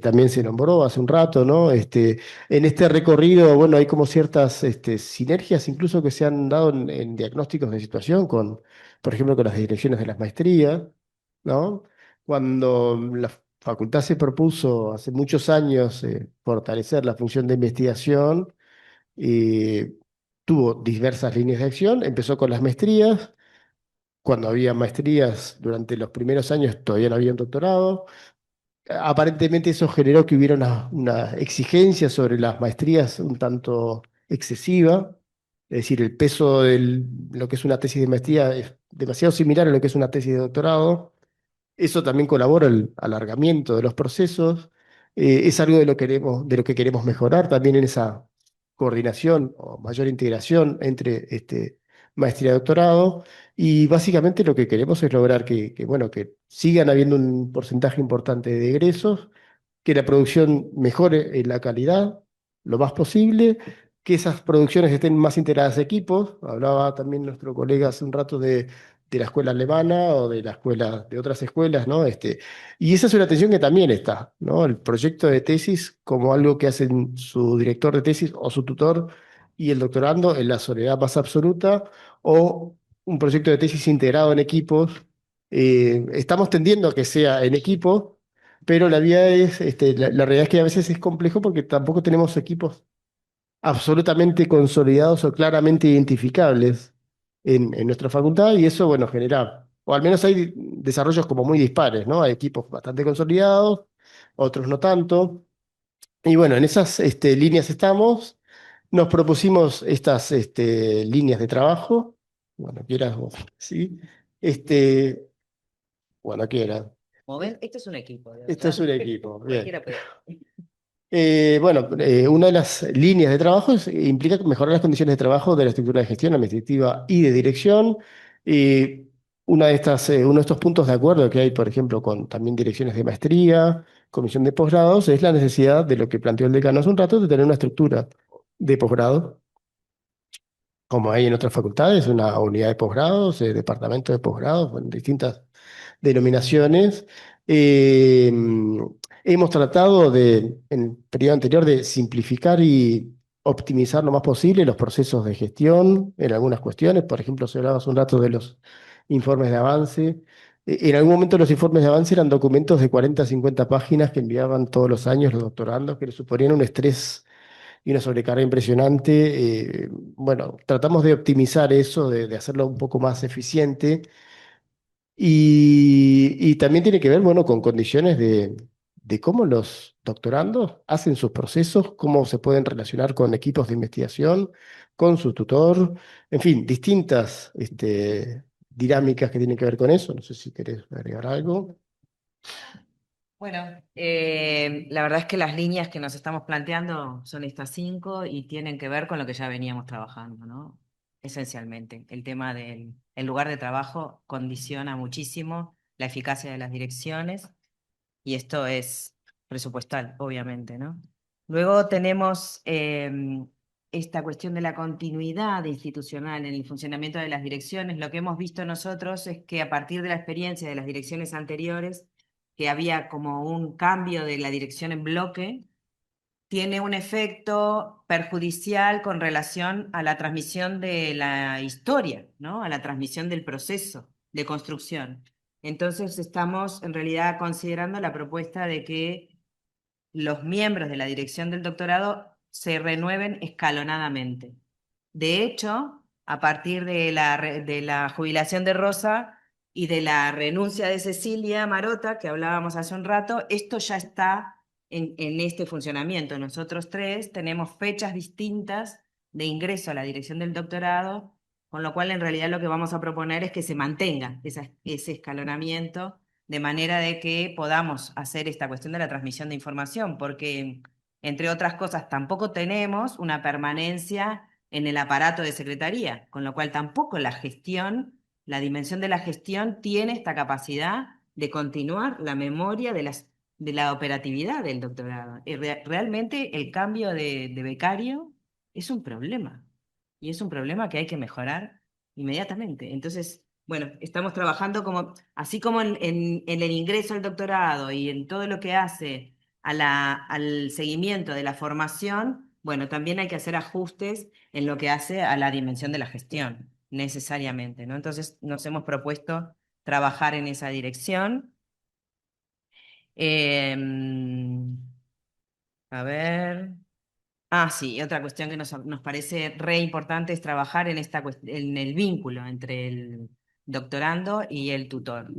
también se nombró hace un rato, ¿no? En este recorrido, bueno, hay como ciertas sinergias incluso que se han dado en diagnósticos de situación por ejemplo, con las direcciones de las maestrías, ¿no? Cuando la facultad se propuso hace muchos años fortalecer la función de investigación, eh, tuvo diversas líneas de acción, empezó con las maestrías, cuando había maestrías durante los primeros años todavía no había un doctorado. Aparentemente eso generó que hubiera una exigencia sobre las maestrías un tanto excesiva, es decir, el peso de lo que es una tesis de maestría es demasiado similar a lo que es una tesis de doctorado, Eso también colabora al alargamiento de los procesos. Es algo de lo que queremos mejorar también en esa coordinación o mayor integración entre maestría y doctorado. Y básicamente lo que queremos es lograr bueno, que sigan habiendo un porcentaje importante de egresos, que la producción mejore en la calidad lo más posible, que esas producciones estén más integradas a equipos. Hablaba también nuestro colega hace un rato de la escuela alemana o de la escuela, de otras escuelas, ¿no? Y esa es una tensión que también está, ¿no? El proyecto de tesis como algo que hacen su director de tesis o su tutor y el doctorando en la soledad más absoluta, o un proyecto de tesis integrado en equipos. Estamos tendiendo a que sea en equipo, pero la vida es, la realidad es que a veces es complejo porque tampoco tenemos equipos absolutamente consolidados o claramente identificables en nuestra facultad, y eso, bueno, genera, o al menos hay desarrollos como muy dispares, ¿no? Hay equipos bastante consolidados, otros no tanto. Y bueno, en esas líneas estamos. Nos propusimos estas líneas de trabajo. Bueno, quieras vos, ¿sí? Este, bueno, quieras. Esto es un equipo, de Esto verdad. es un equipo, bien. Cualquiera puede. Bueno, una de las líneas de trabajo implica mejorar las condiciones de trabajo de la estructura de gestión administrativa y de dirección. Y uno de estos puntos de acuerdo que hay, por ejemplo, con también direcciones de maestría, comisión de posgrados, es la necesidad de lo que planteó el decano hace un rato, de tener una estructura de posgrado, como hay en otras facultades, una unidad de posgrados, departamento de posgrados, bueno, distintas denominaciones. Eh, Hemos tratado en el periodo anterior de simplificar y optimizar lo más posible los procesos de gestión en algunas cuestiones. Por ejemplo, se hablaba hace un rato de los informes de avance. En algún momento los informes de avance eran documentos de 40 a 50 páginas que enviaban todos los años los doctorandos, que les suponían un estrés y una sobrecarga impresionante. Bueno, tratamos de optimizar eso, de hacerlo un poco más eficiente, y también tiene que ver, bueno, con condiciones de cómo los doctorandos hacen sus procesos, cómo se pueden relacionar con equipos de investigación, con su tutor, en fin, distintas dinámicas que tienen que ver con eso. No sé si querés agregar algo. Bueno, la verdad es que las líneas que nos estamos planteando son estas 5 y tienen que ver con lo que ya veníamos trabajando, ¿no? Esencialmente, el tema del el lugar de trabajo condiciona muchísimo la eficacia de las direcciones y esto es presupuestal, obviamente, ¿no? Luego tenemos esta cuestión de la continuidad institucional en el funcionamiento de las direcciones. Lo que hemos visto nosotros es que a partir de la experiencia de las direcciones anteriores, que había como un cambio de la dirección en bloque, tiene un efecto perjudicial con relación a la transmisión de la historia, ¿no? A la transmisión del proceso de construcción. Entonces estamos en realidad considerando la propuesta de que los miembros de la dirección del doctorado se renueven escalonadamente. De hecho, a partir de la jubilación de Rosa y de la renuncia de Cecilia Marota, que hablábamos hace un rato, esto ya está en este funcionamiento. Nosotros 3 tenemos fechas distintas de ingreso a la dirección del doctorado, con lo cual en realidad lo que vamos a proponer es que se mantenga ese escalonamiento de manera de que podamos hacer esta cuestión de la transmisión de información, porque, entre otras cosas, tampoco tenemos una permanencia en el aparato de secretaría, con lo cual tampoco la gestión, la dimensión de la gestión tiene esta capacidad de continuar la memoria de la operatividad del doctorado. Y realmente el cambio de becario es un problema, y es un problema que hay que mejorar inmediatamente. Entonces, bueno, estamos trabajando como, así como en el ingreso al doctorado y en todo lo que hace al seguimiento de la formación, bueno, también hay que hacer ajustes en lo que hace a la dimensión de la gestión, necesariamente, ¿no? Entonces nos hemos propuesto trabajar en esa dirección. A ver. Ah, sí, otra cuestión que nos parece re importante es trabajar en el vínculo entre el doctorando y el tutor.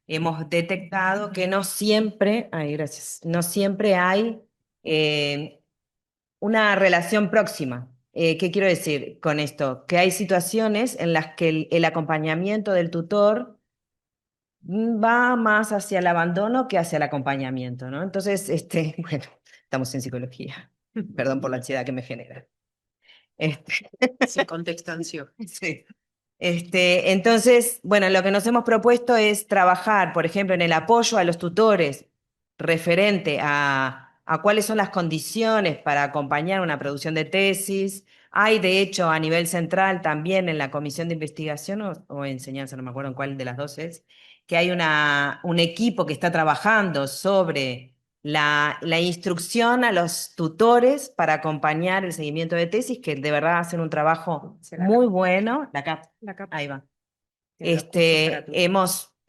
Hemos detectado que no siempre, ay, gracias, no siempre hay una relación próxima. ¿Qué quiero decir con esto? Que hay situaciones en las que el acompañamiento del tutor va más hacia el abandono que hacia el acompañamiento, ¿no? Entonces, bueno, estamos en psicología. Perdón por la ansiedad que me genera. Este, Sin contexto ansioso. sí. Entonces, bueno, lo que nos hemos propuesto es trabajar, por ejemplo, en el apoyo a los tutores referente a cuáles son las condiciones para acompañar una producción de tesis. Hay, de hecho, a nivel central también en la comisión de investigación o enseñanza, no me acuerdo en cuál de las dos es, que hay un equipo que está trabajando sobre la instrucción a los tutores para acompañar el seguimiento de tesis, que de verdad hacen un trabajo muy bueno. Ahí va.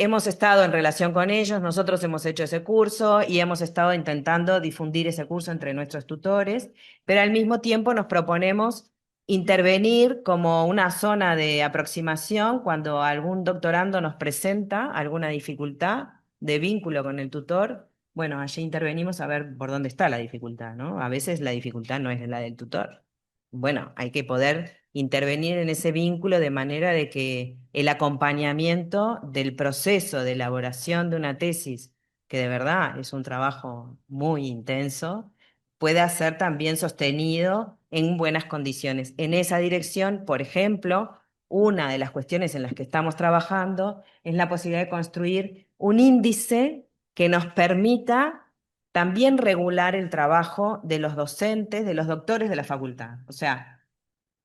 Hemos estado en relación con ellos, nosotros hemos hecho ese curso y hemos estado intentando difundir ese curso entre nuestros tutores, pero al mismo tiempo nos proponemos intervenir como una zona de aproximación cuando algún doctorando nos presenta alguna dificultad de vínculo con el tutor. Bueno, allí intervenimos a ver por dónde está la dificultad, ¿no? A veces la dificultad no es la del tutor. Bueno, hay que poder intervenir en ese vínculo de manera de que el acompañamiento del proceso de elaboración de una tesis, que de verdad es un trabajo muy intenso, pueda ser también sostenido en buenas condiciones. En esa dirección, por ejemplo, una de las cuestiones en las que estamos trabajando es la posibilidad de construir un índice que nos permita también regular el trabajo de los docentes, de los doctores de la facultad. O sea,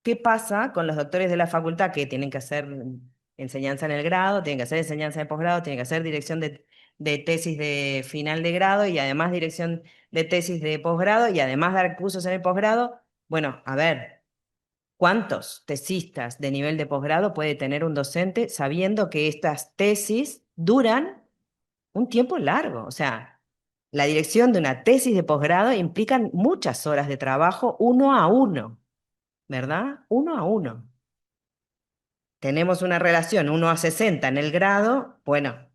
¿qué pasa con los doctores de la facultad que tienen que hacer enseñanza en el grado, tienen que hacer enseñanza de posgrado, tienen que hacer dirección de tesis de final de grado y además dirección de tesis de posgrado y además dar cursos en el posgrado? Bueno, a ver, ¿cuántos tesistas de nivel de posgrado puede tener un docente sabiendo que estas tesis duran un tiempo largo? O sea, la dirección de una tesis de posgrado implica muchas horas de trabajo uno a uno, ¿verdad? Uno a uno. Tenemos una relación 1:60 en el grado, bueno,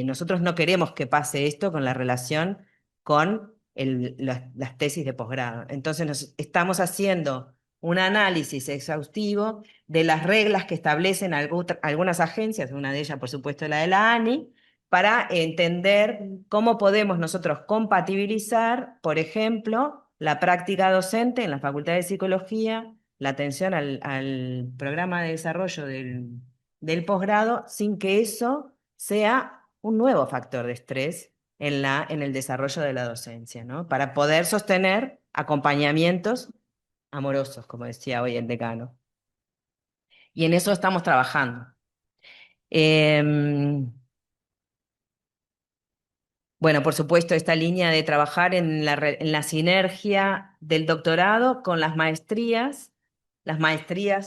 nosotros no queremos que pase esto con la relación con las tesis de posgrado. Entonces estamos haciendo un análisis exhaustivo de las reglas que establecen algunas agencias, una de ellas por supuesto la de la ANI, para entender cómo podemos nosotros compatibilizar, por ejemplo, la práctica docente en la Facultad de Psicología, la atención al programa de desarrollo del posgrado, sin que eso sea un nuevo factor de estrés en el desarrollo de la docencia, ¿no? Para poder sostener acompañamientos amorosos, como decía hoy el decano. Y en eso estamos trabajando. Bueno, por supuesto, esta línea de trabajar en la sinergia del doctorado con las maestrías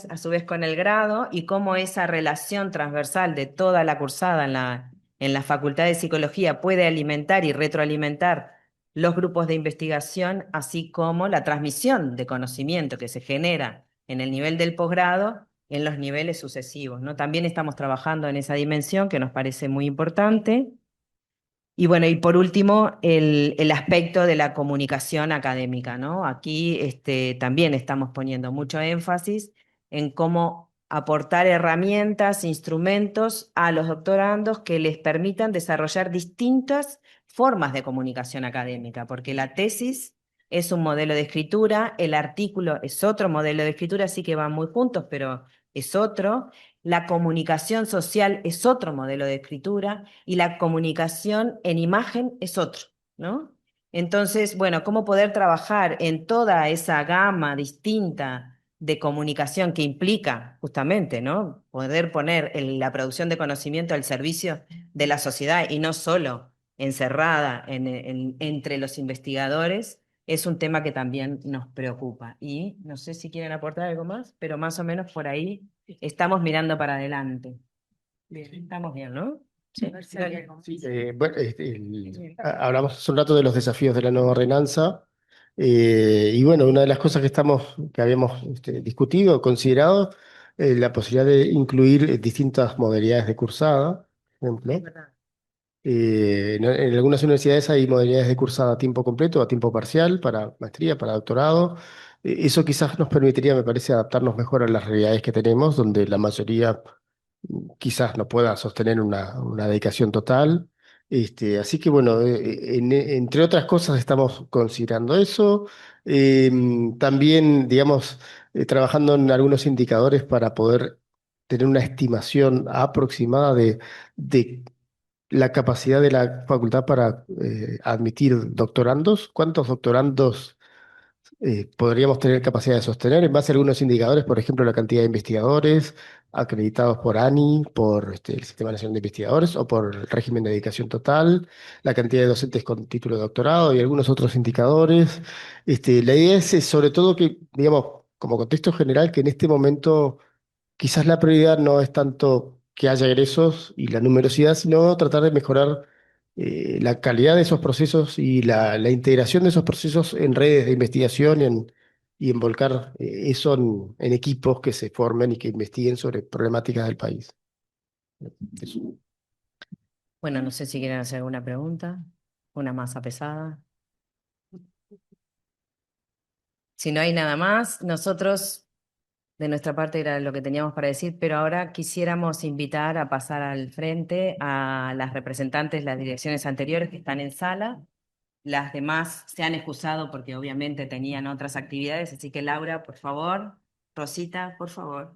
a su vez con el grado, y cómo esa relación transversal de toda la cursada en la Facultad de Psicología puede alimentar y retroalimentar los grupos de investigación, así como la transmisión de conocimiento que se genera en el nivel del posgrado en los niveles sucesivos, ¿no? También estamos trabajando en esa dimensión que nos parece muy importante. Y bueno, y por último, el aspecto de la comunicación académica, ¿no? Aquí también estamos poniendo mucho énfasis en cómo aportar herramientas, instrumentos a los doctorandos que les permitan desarrollar distintas formas de comunicación académica, porque la tesis es un modelo de escritura, el artículo es otro modelo de escritura, sí que van muy juntos, pero es otro. La comunicación social es otro modelo de escritura y la comunicación en imagen es otro, ¿no? Entonces, bueno, cómo poder trabajar en toda esa gama distinta de comunicación que implica justamente, ¿no? Poder poner la producción de conocimiento al servicio de la sociedad y no solo encerrada entre los investigadores, es un tema que también nos preocupa. Y no sé si quieren aportar algo más, pero más o menos por ahí estamos mirando para adelante. Bien, estamos bien, ¿no? Sí, dale. Sí, bueno, hablamos hace un rato de los desafíos de la nueva ordenanza. Y bueno, una de las cosas que habíamos discutido, considerado, la posibilidad de incluir distintas modalidades de cursada, por Es ejemplo. verdad. En algunas universidades hay modalidades de cursada a tiempo completo, a tiempo parcial, para maestría, para doctorado. Eso quizás nos permitiría, me parece, adaptarnos mejor a las realidades que tenemos, donde la mayoría quizás no pueda sostener una dedicación total. Así que bueno, entre otras cosas estamos considerando eso. También, digamos, trabajando en algunos indicadores para poder tener una estimación aproximada de la capacidad de la facultad para admitir doctorandos. ¿Cuántos doctorandos podríamos tener capacidad de sostener en base a algunos indicadores, por ejemplo, la cantidad de investigadores acreditados por ANI, por el Sistema Nacional de Investigadores o por el régimen de dedicación total, la cantidad de docentes con título de doctorado y algunos otros indicadores? La idea es sobre todo que, digamos, como contexto general, que en este momento quizás la prioridad no es tanto que haya egresos y la numerosidad, sino tratar de mejorar la calidad de esos procesos y la integración de esos procesos en redes de investigación y en volcar eso en equipos que se formen y que investiguen sobre problemáticas del país. Eso. Bueno, no sé si quieren hacer alguna pregunta, una masa pesada. Si no hay nada más, nosotros de nuestra parte era lo que teníamos para decir, pero ahora quisiéramos invitar a pasar al frente a las representantes, las direcciones anteriores que están en sala. Las demás se han excusado porque obviamente tenían otras actividades, así que Laura, por favor, Rosita, por favor.